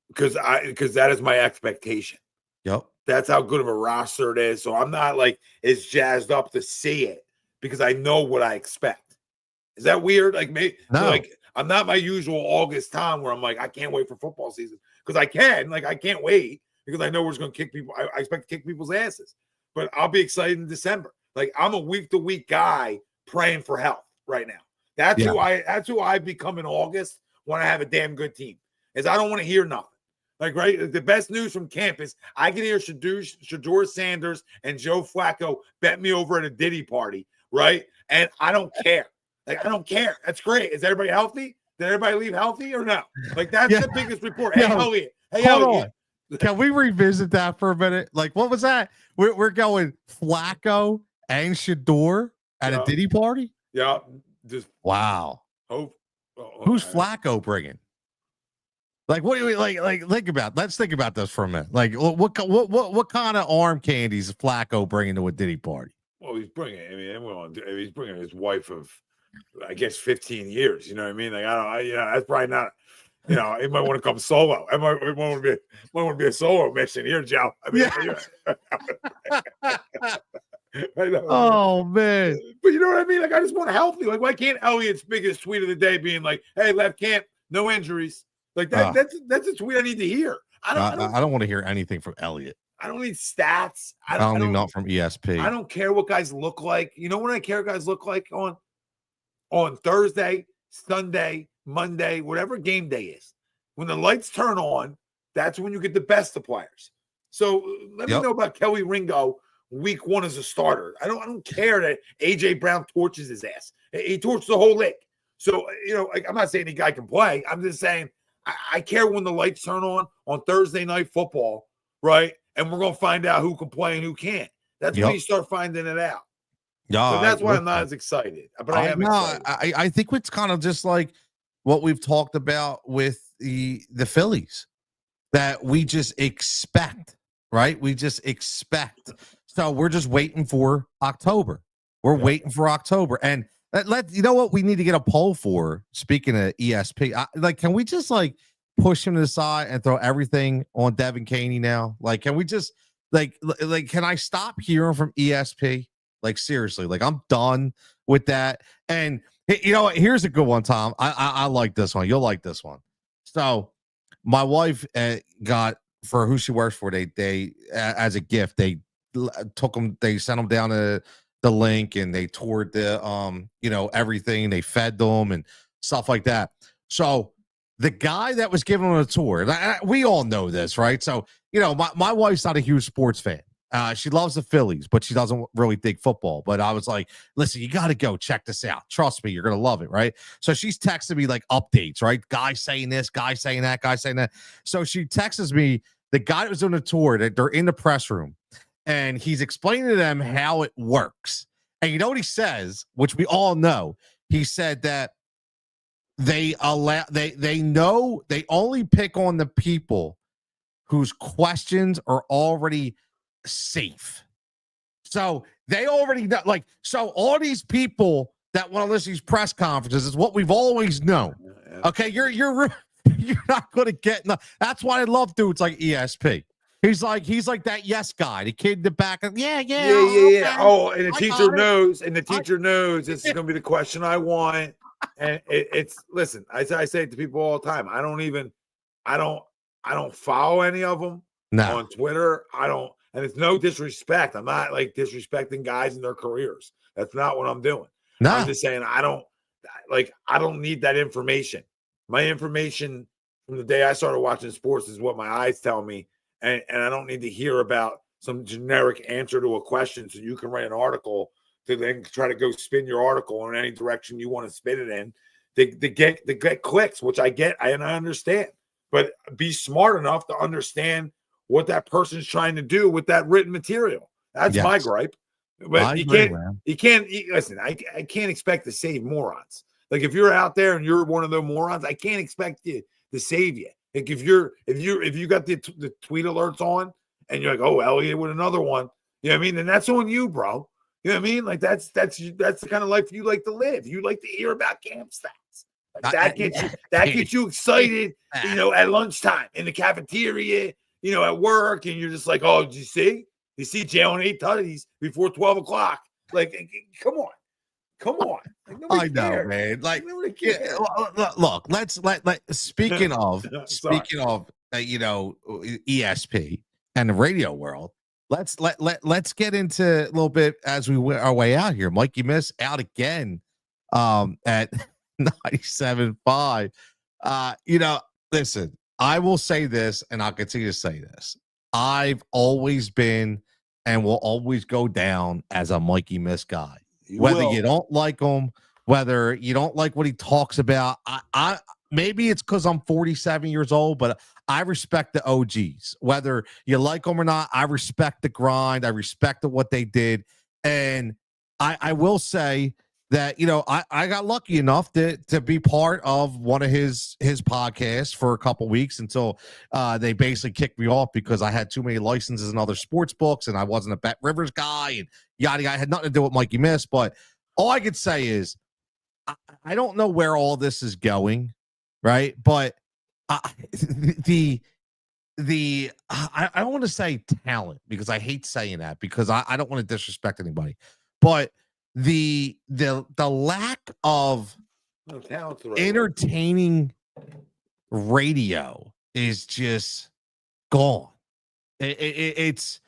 [SPEAKER 1] because that is my expectation.
[SPEAKER 2] Yep, that's
[SPEAKER 1] how good of a roster it is. So I'm not like as jazzed up to see it because I know what I expect. Is that weird? Like, maybe I'm not my usual August Tom where I'm like, I can't wait for football season, because I can't wait. Because I know we're just going to kick people. I expect to kick people's asses. But I'll be excited in December. Like, I'm a week-to-week guy praying for health right now. That's who I've become in August when I have a damn good team. Is I don't want to hear nothing. Like, right, the best news from campus, I can hear Shedeur Sanders and Joe Flacco bet me over at a Diddy party, right? And I don't care. Like, I don't care. That's great. Is everybody healthy? Did everybody leave healthy or no? Like, that's the biggest report. Hey, Elliot.
[SPEAKER 2] Can we revisit that for a minute? Like, what was that? We're going Flacco and Shador at a Diddy party?
[SPEAKER 1] Yeah. Just
[SPEAKER 2] wow.
[SPEAKER 1] Hope.
[SPEAKER 2] Who's Flacco bringing? Like, what do you like? Think about. Let's think about this for a minute. Like, what kind of arm candies is Flacco bringing to a Diddy party?
[SPEAKER 1] Well, he's bringing. I mean, he's bringing his wife of, I guess, 15 years. You know what I mean? Like, that's probably not. He might want to come solo. It might want to be a solo mission here, Joe. I mean,
[SPEAKER 2] oh man!
[SPEAKER 1] But you know what I mean? Like, I just want to help you. Like, why can't Elliott's biggest tweet of the day being like, "Hey, left camp, no injuries." Like that. That's a tweet I need to hear. I don't want
[SPEAKER 2] to hear anything from Elliott.
[SPEAKER 1] I don't need stats.
[SPEAKER 2] I don't need not from ESP.
[SPEAKER 1] I don't care what guys look like. You know what I care guys look like on Thursday, Sunday, Monday, whatever game day is. When the lights turn on, that's when you get the best of players. So let me know about Kelly Ringo week 1 as a starter. I don't care that AJ Brown torches his ass. He torches the whole league. So like, I'm not saying any guy can play. I'm just saying I care when the lights turn on Thursday night football, right? And we're going to find out who can play and who can't. That's when you start finding it out. Yeah, so that's why I'm not as excited. But I am excited.
[SPEAKER 2] I think it's kind of just like what we've talked about with the Phillies, that we just expect, right? We just expect. So we're just waiting for October. We're waiting for October. And you know what we need to get a poll for, speaking of ESP, can we just push him to the side and throw everything on Devin Caney now? Like, can we just can I stop hearing from ESP? Like, seriously, I'm done with that. And you know what? Here's a good one, Tom. I like this one. You'll like this one. So my wife got, for who she works for, they as a gift, they sent them down to the link and they toured the everything. They fed them and stuff like that. So the guy that was giving them a tour, we all know this, right? So my wife's not a huge sports fan. She loves the Phillies, but she doesn't really dig football. But I was like, listen, you got to go check this out. Trust me, you're going to love it, right? So she's texting me updates, right? Guy saying this, guy saying that, guy saying that. So she texts me the guy that was on the tour, that they're in the press room, and he's explaining to them how it works. And you know what he says, which we all know? He said that they know they only pick on the people whose questions are already safe. So they already know, so all these people that want to listen to these press conferences is what we've always known. Okay, you're not going to get enough. That's why I love dudes like ESP. He's like that yes guy, the kid in the back. Yeah.
[SPEAKER 1] Oh, and the teacher knows, this is going to be the question I want. And it's listen, I say it to people all the time. I don't follow any of them on Twitter. And it's no disrespect. I'm not disrespecting guys in their careers. That's not what I'm doing. No. I'm just saying I don't need that information. My information from the day I started watching sports is what my eyes tell me. And I don't need to hear about some generic answer to a question so you can write an article to then try to go spin your article in any direction you want to spin it in. They get clicks, which I get and I understand. But be smart enough to understand what that person's trying to do with that written material. That's my gripe. But you can't listen. I can't expect to save morons. Like, if you're out there and you're one of those morons, I can't expect you to save you. Like, if you got the tweet alerts on and you're like, oh, Elliott with another one, you know what I mean? Then that's on you, bro. You know what I mean? Like, that's the kind of life you like to live. You like to hear about camp stats. That gets you excited, at lunchtime in the cafeteria, at work, and you're just like, oh, did you see? You see Jalen 8 tutties before 12 o'clock. Like, come on. Like,
[SPEAKER 2] I know, cares. Man. Like, look, let's speaking of ESP and the radio world, let's get into a little bit as we our way out here. Mikey Miss out again at 97.5. Listen, I will say this, and I'll continue to say this. I've always been and will always go down as a Mikey Miss guy. Whether you don't like him, whether you don't like what he talks about, maybe it's because I'm 47 years old, but I respect the OGs. Whether you like them or not, I respect the grind. I respect what they did. And I will say that, I got lucky enough to be part of one of his podcasts for a couple weeks until they basically kicked me off because I had too many licenses in other sports books and I wasn't a Bet Rivers guy and yada yada. Had nothing to do with Mikey Miss. But all I could say is I don't know where all this is going, right? But I don't want to say talent because I hate saying that because I don't want to disrespect anybody, but the lack of entertaining radio is just gone. It's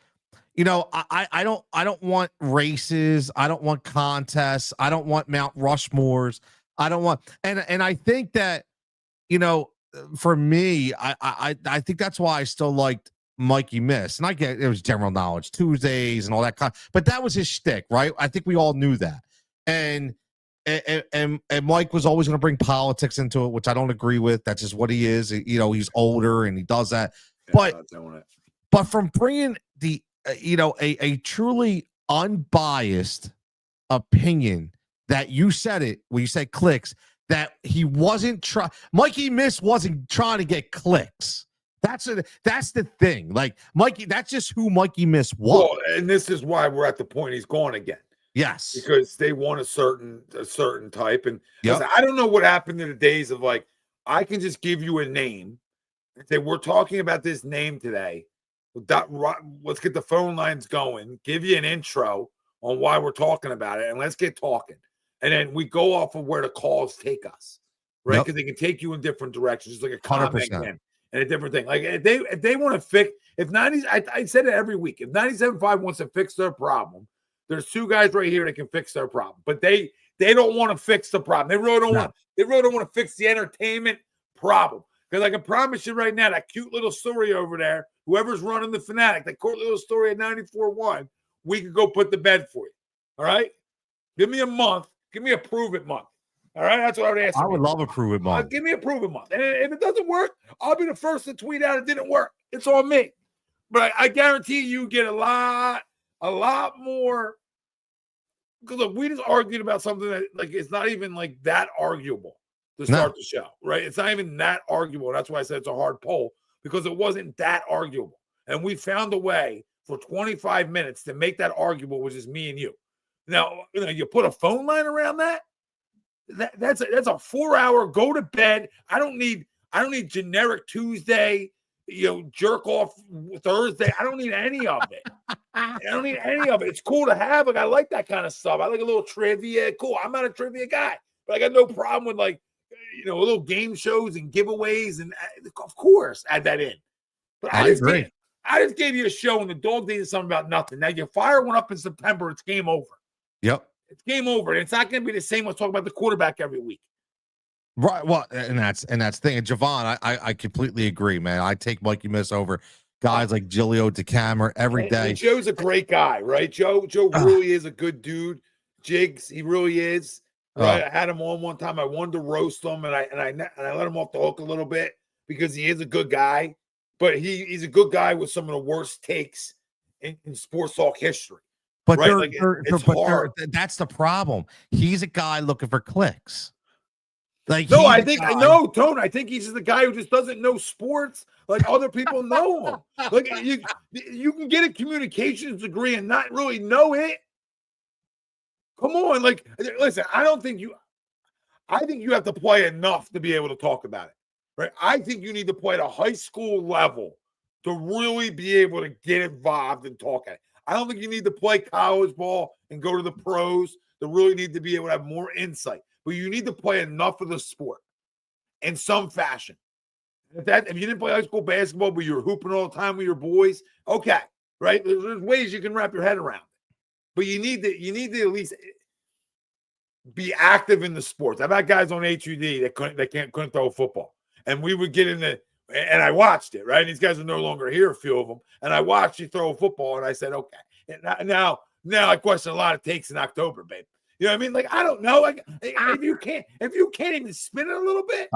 [SPEAKER 2] I don't want races. I don't want contests. I don't want Mount Rushmores. I don't want and I think that for me, I think that's why I still liked Mikey Miss. And I get it was general knowledge Tuesdays and all that but that was his shtick, right? I think we all knew that. And Mike was always going to bring politics into it, which I don't agree with. That's just what he is. He's older and he does that. But from bringing the a truly unbiased opinion that you said it when you said clicks, that he wasn't Mikey Miss wasn't trying to get clicks. That's the thing. Like Mikey, that's just who Mikey Miss was.
[SPEAKER 1] Well, and this is why we're at the point he's gone again.
[SPEAKER 2] Yes,
[SPEAKER 1] because they want a certain type. And listen, I don't know what happened in the days of like I can just give you a name and say we're talking about this name today. Let's get the phone lines going. Give you an intro on why we're talking about it, and let's get talking. And then we go off of where the calls take us, right? Because they can take you in different directions, just like a comment and a different thing. Like if they want to fix, if 90s, I said it every week. If 97.5 wants to fix their problem, there's two guys right here that can fix their problem. But they don't want to fix the problem. They really don't want. They really don't want to fix the entertainment problem. Because I can promise you right now, that cute little story over there, whoever's running the Fanatic, that cute little story at 94.1, we could go put to bed for you. All right? Give me a month. Give me a prove-it month. All right? That's what I would ask.
[SPEAKER 2] I would love a prove-it month.
[SPEAKER 1] Give me a prove-it month. And if it doesn't work, I'll be the first to tweet out it didn't work. It's on me. But I guarantee you get a lot more. Because look, we just argued about something that like it's not even like that arguable to start the show, right? It's not even that arguable. That's why I said it's a hard poll, because it wasn't that arguable. And we found a way for 25 minutes to make that arguable, which is me and you. Now, you put a phone line around that's a 4-hour go to bed. I don't need generic Tuesday, jerk off Thursday. I don't need any of it. I don't need any of it. It's cool to have. Like I like that kind of stuff. I like a little trivia. Cool. I'm not a trivia guy, but I got no problem with like little game shows and giveaways, and of course add that in. But I agree. I just gave you a show, and the dog dated something about nothing. Now you fire one up in September, it's game over.
[SPEAKER 2] Yep,
[SPEAKER 1] it's game over, and it's not going to be the same. Let's talk about the quarterback every week.
[SPEAKER 2] Right. Well, and that's the thing. And Javon, I completely agree, man. I take Mikey Miss over guys like Cutillo, DeCamera every day.
[SPEAKER 1] And Joe's a great guy, right? Joe really is a good dude. Jigs, he really is. Right. I had him on one time. I wanted to roast him, and I let him off the hook a little bit because he is a good guy. But he's a good guy with some of the worst takes in sports talk history.
[SPEAKER 2] But
[SPEAKER 1] right?
[SPEAKER 2] That's the problem. He's a guy looking for clicks. Like
[SPEAKER 1] no, I think Tone. I think he's just the guy who just doesn't know sports like other people know him. Like you can get a communications degree and not really know it. Come on, like listen. I think you have to play enough to be able to talk about it, right? I think you need to play at a high school level to really be able to get involved and talk at it. I don't think you need to play college ball and go to the pros to really need to be able to have more insight. But you need to play enough of the sport in some fashion. If you didn't play high school basketball, but you're hooping all the time with your boys, okay, right? There's ways you can wrap your head around it. But you need to at least be active in the sports. I've had guys on HUD that couldn't throw a football, and we would get in and I watched it, right? These guys are no longer here, a few of them, and I watched you throw a football, and I said, okay. And now I question a lot of takes in October, babe. You know what I mean? Like, I don't know. Like, if you can't even spin it a little bit.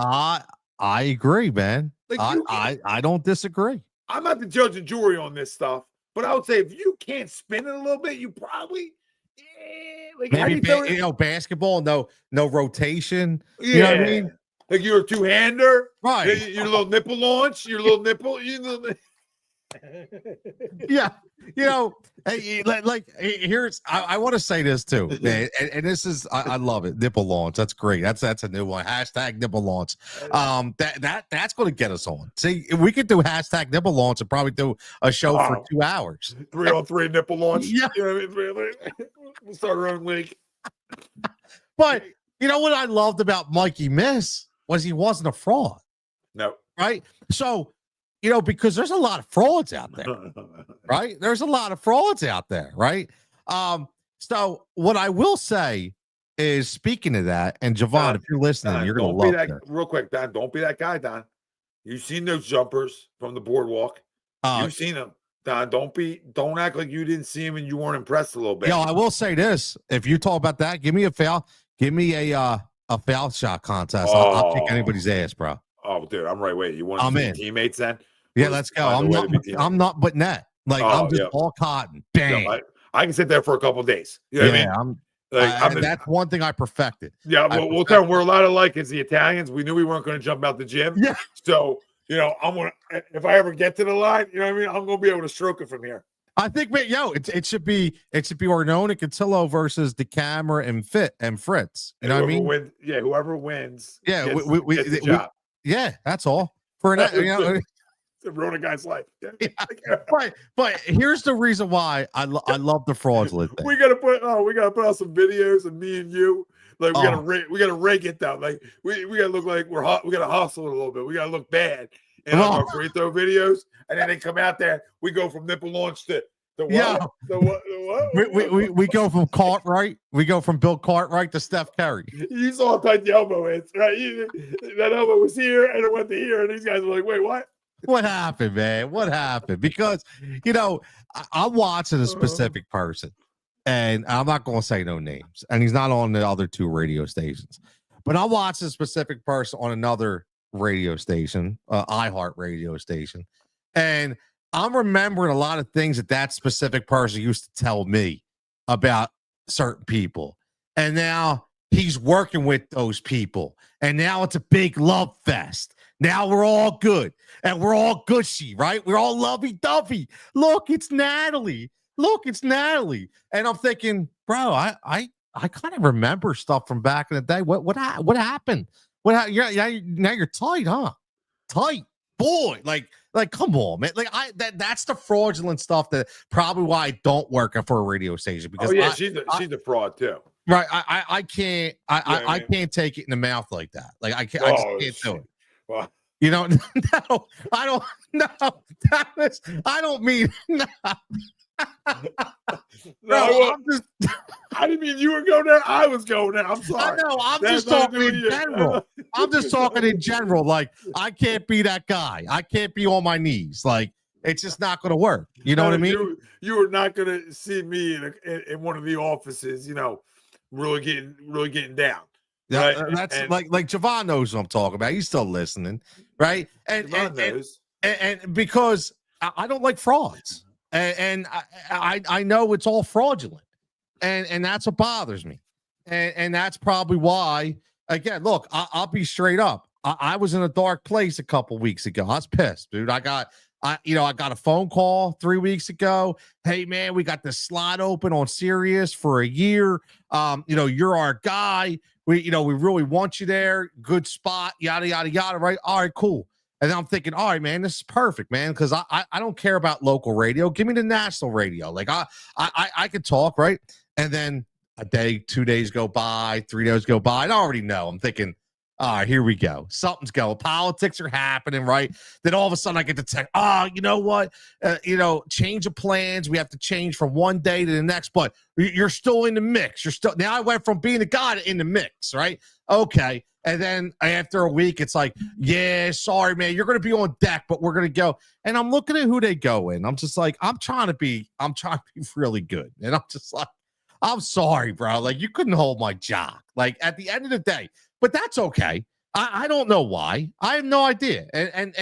[SPEAKER 2] I agree, man.
[SPEAKER 1] Like
[SPEAKER 2] I don't disagree.
[SPEAKER 1] I'm not the judge and jury on this stuff, but I would say if you can't spin it a little bit, you probably like
[SPEAKER 2] Maybe basketball, no rotation.
[SPEAKER 1] Yeah,
[SPEAKER 2] you know what I mean?
[SPEAKER 1] Like you're a two-hander,
[SPEAKER 2] Right?
[SPEAKER 1] Your little nipple launch, your little nipple.
[SPEAKER 2] Yeah, here's I want to say this too, man, and this is I love it. Nipple launch, that's great. That's a new one. Hashtag nipple launch. That's going to get us on. See, if we could do hashtag nipple launch and probably do a show for 2 hours.
[SPEAKER 1] 3-on-3 nipple launch.
[SPEAKER 2] Yeah,
[SPEAKER 1] you know what I mean? We'll start our own league.
[SPEAKER 2] But you know what I loved about Mikey Miss was he wasn't a fraud.
[SPEAKER 1] No,
[SPEAKER 2] right? So. Because there's a lot of frauds out there, right? There's a lot of frauds out there, right? So what I will say is, speaking of that, and Javon, if you're listening,
[SPEAKER 1] Don,
[SPEAKER 2] you're going to love that.
[SPEAKER 1] Real quick, Don, don't be that guy, Don. You've seen those jumpers from the boardwalk. You've seen them, Don. Don't act like you didn't see them and you weren't impressed a little bit.
[SPEAKER 2] I will say this: if you talk about that, give me a foul. Give me a foul shot contest. I'll kick anybody's ass, bro.
[SPEAKER 1] Oh, dude, I'm right with you. You want to be teammates then?
[SPEAKER 2] Yeah, let's go. I'm not but net. Like I'm just all cotton. Bang.
[SPEAKER 1] No, I can sit there for a couple of days. You know what I mean? That's
[SPEAKER 2] one thing I perfected.
[SPEAKER 1] Yeah, we'll tell them we're a lot alike as the Italians. We knew we weren't going to jump out the gym.
[SPEAKER 2] Yeah.
[SPEAKER 1] So, I'm gonna if I ever get to the line, you know what I mean? I'm gonna be able to stroke it from here.
[SPEAKER 2] I think, man, it should be Arnone and Cutillo versus DeCamera and Fritz. You know what I mean?
[SPEAKER 1] Whoever wins.
[SPEAKER 2] Yeah,
[SPEAKER 1] gets the job.
[SPEAKER 2] Yeah, that's all. For an
[SPEAKER 1] to ruin a guy's life.
[SPEAKER 2] Yeah. But here's the reason why I love the fraudulent thing.
[SPEAKER 1] We gotta put out some videos of me and you. Like we gotta rig it down. Like we gotta look like we're hot. We gotta hustle a little bit. We gotta look bad. And our free throw videos, and then they come out there. We go from nipple launch to the what?
[SPEAKER 2] Yeah.
[SPEAKER 1] The what?
[SPEAKER 2] We go from Cartwright. We go from Bill Cartwright to Steph Curry.
[SPEAKER 1] You saw how tight the elbow is, right? That elbow was here and it went to here, and these guys were like, "Wait, what?
[SPEAKER 2] What happened, man? What happened?" Because I'm watching a specific person, and I'm not going to say no names, and he's not on the other two radio stations, but I watched a specific person on another radio station, iHeart radio station, and I'm remembering a lot of things that specific person used to tell me about certain people, and now he's working with those people, and now it's a big love fest. Now we're all good, and we're all gushy, right? We're all lovey-dovey. Look, it's Natalie. And I'm thinking, bro, I kind of remember stuff from back in the day. What happened? Now you're tight, huh? Tight, boy. Like, come on, man. Like that's the fraudulent stuff that probably why I don't work for a radio station, because
[SPEAKER 1] she's a fraud too.
[SPEAKER 2] Right. I can't I can't take it in the mouth like that. Like I just can't do it.
[SPEAKER 1] Well,
[SPEAKER 2] no, I don't. No, I don't mean. No.
[SPEAKER 1] I didn't mean you were going there. I was going there. I'm sorry.
[SPEAKER 2] I know. I'm just talking in general. I'm just talking in general. Like, I can't be that guy. I can't be on my knees. Like, it's just not going to work. You know what I mean?
[SPEAKER 1] You are not going to see me in one of the offices. Really getting down.
[SPEAKER 2] Yeah, right? That's like Javon knows what I'm talking about. He's still listening, right? And because I don't like frauds, and I know it's all fraudulent, and that's what bothers me, and that's probably why. Again, look, I'll be straight up. I was in a dark place a couple weeks ago. I was pissed, dude. I got a phone call 3 weeks ago. Hey, man, we got this slot open on Sirius for a year. You're our guy. We really want you there. Good spot, yada, yada, yada, right? All right, cool. And then I'm thinking, all right, man, this is perfect, man, because I don't care about local radio. Give me the national radio. Like, I could talk, right? And then a day, 2 days go by, 3 days go by. I already know. I'm thinking, all right, here we go. Something's going. Politics are happening, right? Then all of a sudden I get the text. You know what? Change of plans. We have to change from one day to the next, but you're still in the mix. Now I went from being a guy to in the mix, right? Okay. And then after a week, it's like, yeah, sorry, man, you're going to be on deck, but we're going to go. And I'm looking at who they go in. I'm just like, I'm trying to be really good. And I'm just like, I'm sorry, bro. Like, you couldn't hold my jock. Like, at the end of the day. But that's okay. I don't know why. I have no idea. And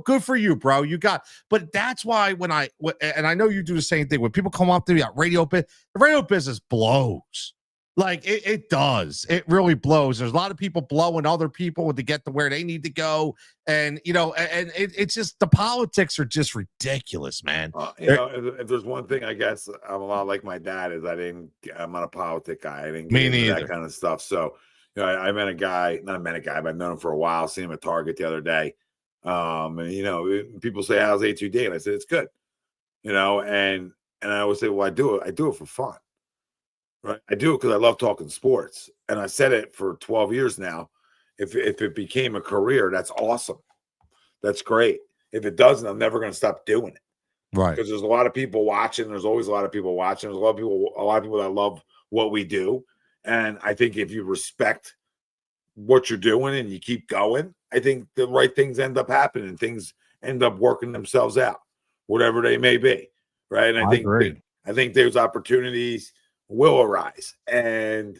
[SPEAKER 2] good for you, bro. But that's why and I know you do the same thing when people come up to me at the radio business blows. Like it does. It really blows. There's a lot of people blowing other people to get to where they need to go. And, it's just the politics are just ridiculous, man.
[SPEAKER 1] If there's one thing, I guess I'm a lot like my dad is I'm not a politic guy. I didn't get into that kind of stuff. So, I met a guy, but I've known him for a while. Seen him at Target the other day. And people say, how's A2D? And I said, it's good. And I always say, well, I do it for fun. Right. I do it because I love talking sports. And I said it for 12 years now. If it became a career, that's awesome. That's great. If it doesn't, I'm never going to stop doing it.
[SPEAKER 2] Right.
[SPEAKER 1] Because there's a lot of people watching. There's always a lot of people watching. There's a lot of people that love what we do. And I think if you respect what you're doing and you keep going, I think the right things end up happening. Things end up working themselves out, whatever they may be. Right. And I think there's opportunities will arise and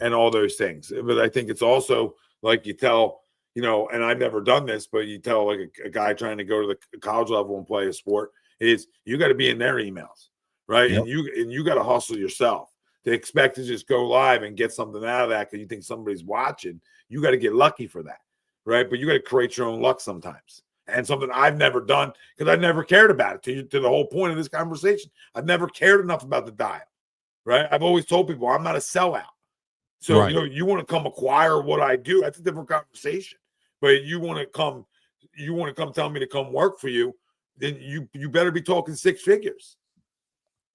[SPEAKER 1] all those things. But I think it's also like you tell, and I've never done this, but you tell like a guy trying to go to the college level and play a sport is you got to be in their emails, right? Yep. And you got to hustle yourself. To expect to just go live and get something out of that because you think somebody's watching, you got to get lucky for that, right? But you got to create your own luck sometimes. And something I've never done because I've never cared about it. To the whole point of this conversation, I've never cared enough about the dial, right? I've always told people I'm not a sellout. So, right. You want to come acquire what I do, that's a different conversation. But you want to come tell me to come work for you, then you better be talking six figures.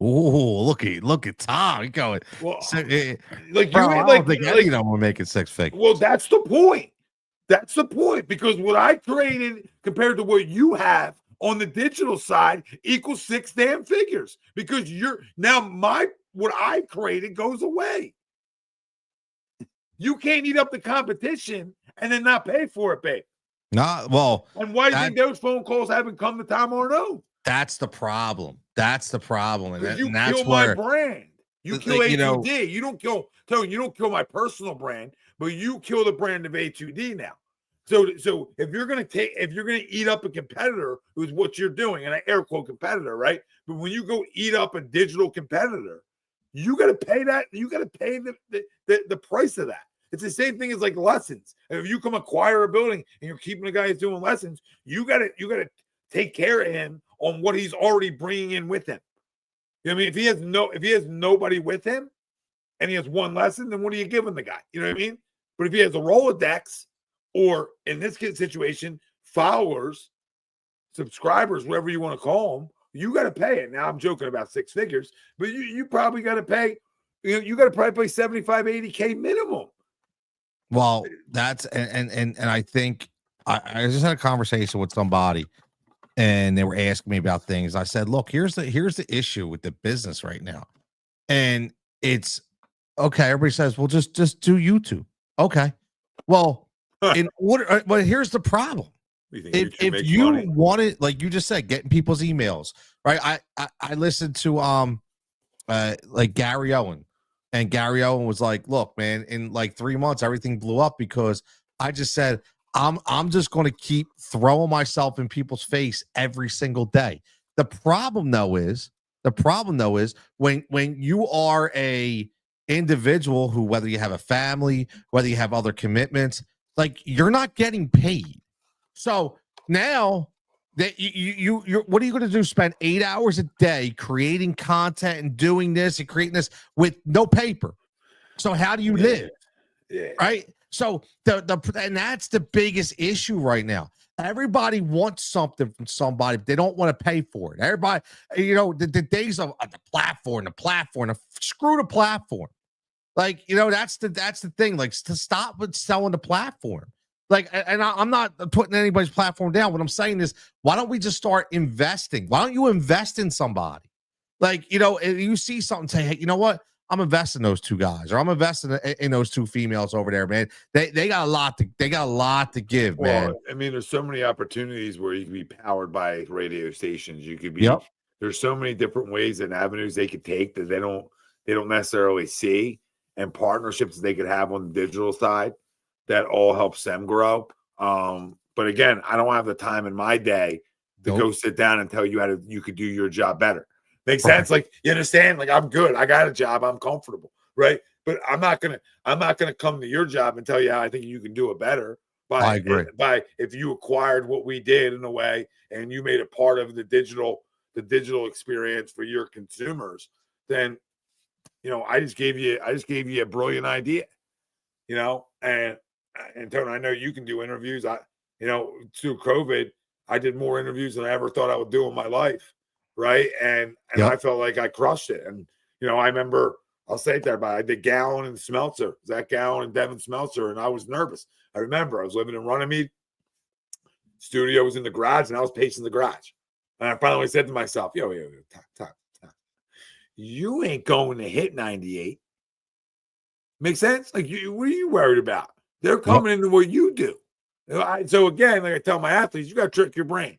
[SPEAKER 2] Oh, look at Tom. He going.
[SPEAKER 1] Well,
[SPEAKER 2] like bro, I don't think any of them were making six figures.
[SPEAKER 1] Well, that's the point. That's the point because what I created compared to what you have on the digital side equals six damn figures because what I created goes away. You can't eat up the competition and then not pay for it, babe.
[SPEAKER 2] And
[SPEAKER 1] why do you think those phone calls haven't come to Tom Arnone?
[SPEAKER 2] That's the problem. That's the problem. And
[SPEAKER 1] you
[SPEAKER 2] that's
[SPEAKER 1] kill my brand. You kill A2D. You don't kill my personal brand, but you kill the brand of A2D now. So if you're gonna eat up a competitor, who's what you're doing, and I air quote competitor, right? But when you go eat up a digital competitor, you got to pay that. You got to pay the price of that. It's the same thing as like lessons. If you come acquire a building and you're keeping the guy who's doing lessons, you got to take care of him on what he's already bringing in with him. You know what I mean? If he has nobody with him and he has one lesson, then what are you giving the guy? You know what I mean? But if he has a Rolodex, or in this kid's situation, followers, subscribers, whatever you want to call them, you got to pay it. Now I'm joking about six figures, but you probably got to pay. You got to probably pay 75, 80K minimum.
[SPEAKER 2] Well, that's and I think I just had a conversation with somebody. And they were asking me about things. I said, look, here's the issue with the business right now. And it's okay. Everybody says, well, just do YouTube. Okay. Well, in order, but here's the problem. If you want it, like you just said, getting people's emails, right? I listened to like Gary Owen, and Gary Owen was like, look, man, in like 3 months, everything blew up because I just said, I'm just going to keep throwing myself in people's face every single day. The problem though is when you are a individual who, whether you have a family, whether you have other commitments, like you're not getting paid. So now that you're what are you going to do? Spend 8 hours a day creating content and doing this and creating this with no paper. So how do you live? Yeah. Right. So and that's the biggest issue right now. Everybody wants something from somebody, but they don't want to pay for it. Everybody, the days of the platform, screw the platform. Like, that's the thing. Like, to stop with selling the platform. Like, and I'm not putting anybody's platform down. What I'm saying is, why don't we just start investing? Why don't you invest in somebody? Like, if you see something, say, hey, you know what? I'm investing in those two guys, or I'm investing in those two females over there, man. They got a lot to give, man.
[SPEAKER 1] I mean, there's so many opportunities where you can be powered by radio stations. You could be.
[SPEAKER 2] Yep.
[SPEAKER 1] There's so many different ways and avenues they could take that they don't necessarily see, and partnerships that they could have on the digital side. that all helps them grow. But again, I don't have the time in my day to go sit down and tell you how you could do your job better. Makes sense? Like, you understand? Like, I'm good. I got a job. I'm comfortable, right? But I'm not gonna come to your job and tell you how I think you can do it better.
[SPEAKER 2] I agree.
[SPEAKER 1] By if you acquired what we did in a way and you made it part of the digital experience for your consumers, then I just gave you a brilliant idea, and Tony, I know you can do interviews. Through COVID, I did more interviews than I ever thought I would do in my life, right? And I felt like I crushed it. And I remember, I'll say it there, but I did Gallon and Smeltzer, Zach Gallon and Devin Smeltzer, and I was nervous. I remember I was living in Runnymede. Studio was in the garage, and I was pacing the garage. And I finally said to myself, yo, Tom, you ain't going to hit 98. Make sense? Like, what are you worried about? They're coming into what you do. So again, like I tell my athletes, you got to trick your brain,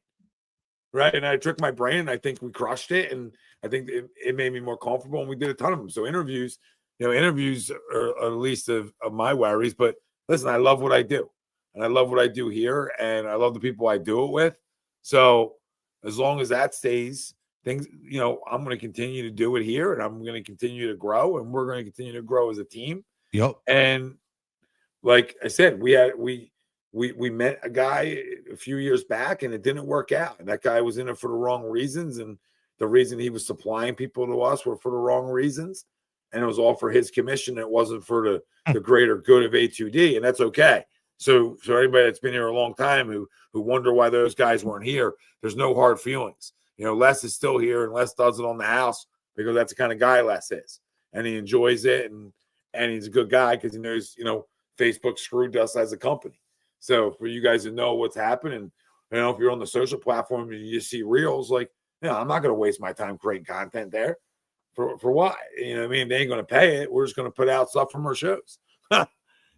[SPEAKER 1] right? And I tricked my brain, and I think we crushed it, and I think it made me more comfortable, and we did a ton of them. So interviews are at least of my worries. But listen, I love what I do, and I love what I do here, and I love the people I do it with. So as long as that stays, things, I'm going to continue to do it here, and I'm going to continue to grow, and we're going to continue to grow as a team.
[SPEAKER 2] Yep.
[SPEAKER 1] And like I said, we met a guy a few years back, and it didn't work out. And that guy was in it for the wrong reasons, and the reason he was supplying people to us were for the wrong reasons, and it was all for his commission. It wasn't for the greater good of A2D, and that's okay. So anybody that's been here a long time who wonder why those guys weren't here, there's no hard feelings. Les is still here, and Les does it on the house because that's the kind of guy Les is, and he enjoys it, and he's a good guy because he knows Facebook screwed us as a company. So for you guys to know what's happening, if you're on the social platform and you see reels, like, I'm not going to waste my time creating content there. For why? They ain't going to pay it. We're just going to put out stuff from our shows. You know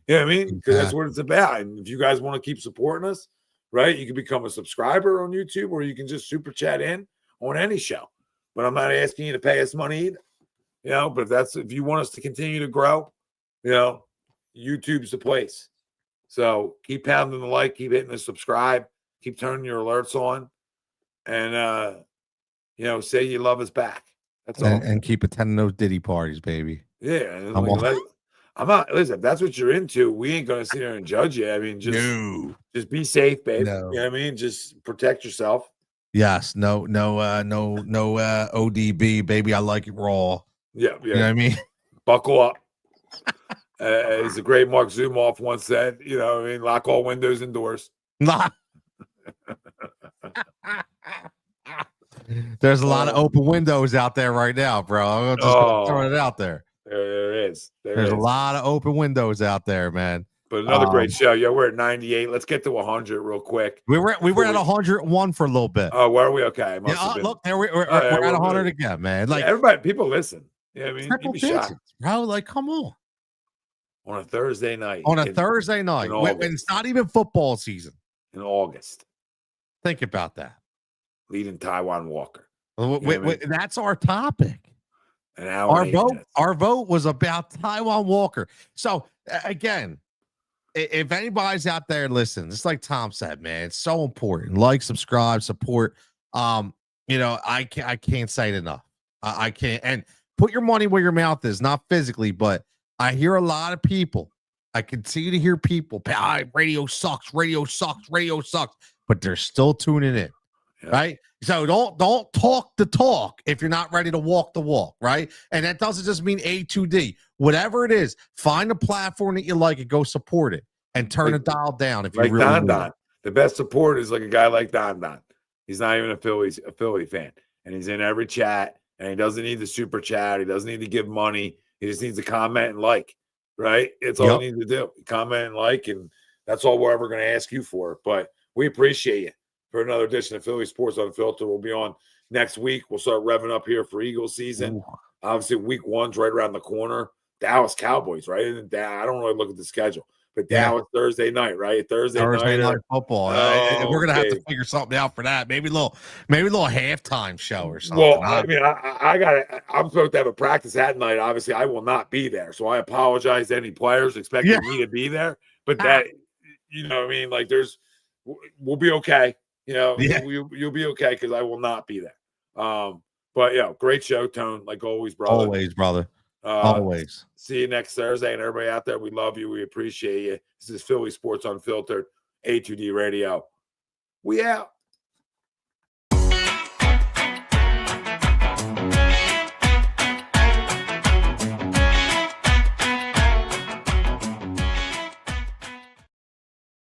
[SPEAKER 1] what I mean? Because that's what it's about. And if you guys want to keep supporting us, right, you can become a subscriber on YouTube, or you can just super chat in on any show. But I'm not asking you to pay us money either. But if you want us to continue to grow, YouTube's the place. So keep pounding the like, keep hitting the subscribe, keep turning your alerts on, and say you love us back. That's all.
[SPEAKER 2] And keep attending those Diddy parties, baby.
[SPEAKER 1] Yeah. I'm not, listen, if that's what you're into, we ain't gonna sit here and judge you. I mean, just be safe, babe.
[SPEAKER 2] No.
[SPEAKER 1] You know what I mean? Just protect yourself.
[SPEAKER 2] Yes, no ODB, baby. I like it raw.
[SPEAKER 1] Yeah.
[SPEAKER 2] You know what I mean?
[SPEAKER 1] Buckle up. As the great Mark Zumoff once said, lock all windows and doors.
[SPEAKER 2] There's a lot of open windows out there right now, bro. I'm just throwing it out there.
[SPEAKER 1] There is.
[SPEAKER 2] There's a lot of open windows out there, man.
[SPEAKER 1] But another great show. Yeah, we're at 98. Let's get to 100 real quick.
[SPEAKER 2] We were at 101 for a little bit.
[SPEAKER 1] Oh, where are we? Okay.
[SPEAKER 2] Look, there we're at 100 again, man. Like,
[SPEAKER 1] everybody, people listen. Yeah, I mean,
[SPEAKER 2] triple digits, bro. Like, come on.
[SPEAKER 1] On a Thursday night.
[SPEAKER 2] When it's not even football season.
[SPEAKER 1] In August.
[SPEAKER 2] Think about that.
[SPEAKER 1] Leading Taijuan Walker.
[SPEAKER 2] That's our topic. Our vote was about Taijuan Walker. So again, if anybody's out there, listen, just like Tom said, man, it's so important. Like, subscribe, support. I can't say it enough. I can't. And put your money where your mouth is, not physically, but I hear a lot of people. I continue to hear people, radio sucks, but they're still tuning in, right? So don't talk the talk if you're not ready to walk the walk, right? And that doesn't just mean A2D. Whatever it is, find a platform that you like and go support it and turn the dial down if you really want.
[SPEAKER 1] Don. The best support is like a guy like Don. He's not even a Philly fan, and he's in every chat, and he doesn't need the super chat. He doesn't need to give money. He just needs to comment and like, right? It's all he needs to do. Comment and like, and that's all we're ever going to ask you for. But we appreciate you for another edition of Philly Sports Unfiltered. We'll be on next week. We'll start revving up here for Eagles season. Ooh. Obviously, week 1's right around the corner. Dallas Cowboys, right? And I don't really look at the schedule. But Dallas Thursday night, right? Thursday night
[SPEAKER 2] football. We're gonna have to figure something out for that. Maybe a little halftime show or something.
[SPEAKER 1] Well, I mean, I'm supposed to have a practice that night. Obviously, I will not be there, so I apologize to any players expecting me to be there. but that, what I mean? Like we'll be okay.
[SPEAKER 2] Yeah.
[SPEAKER 1] You'll be okay because I will not be there. But yeah, great show, Tone. Like always, brother.
[SPEAKER 2] Always, brother. Always.
[SPEAKER 1] See you next Thursday, and everybody out there, we love you. We appreciate you. This is Philly Sports Unfiltered, A2D Radio. We out.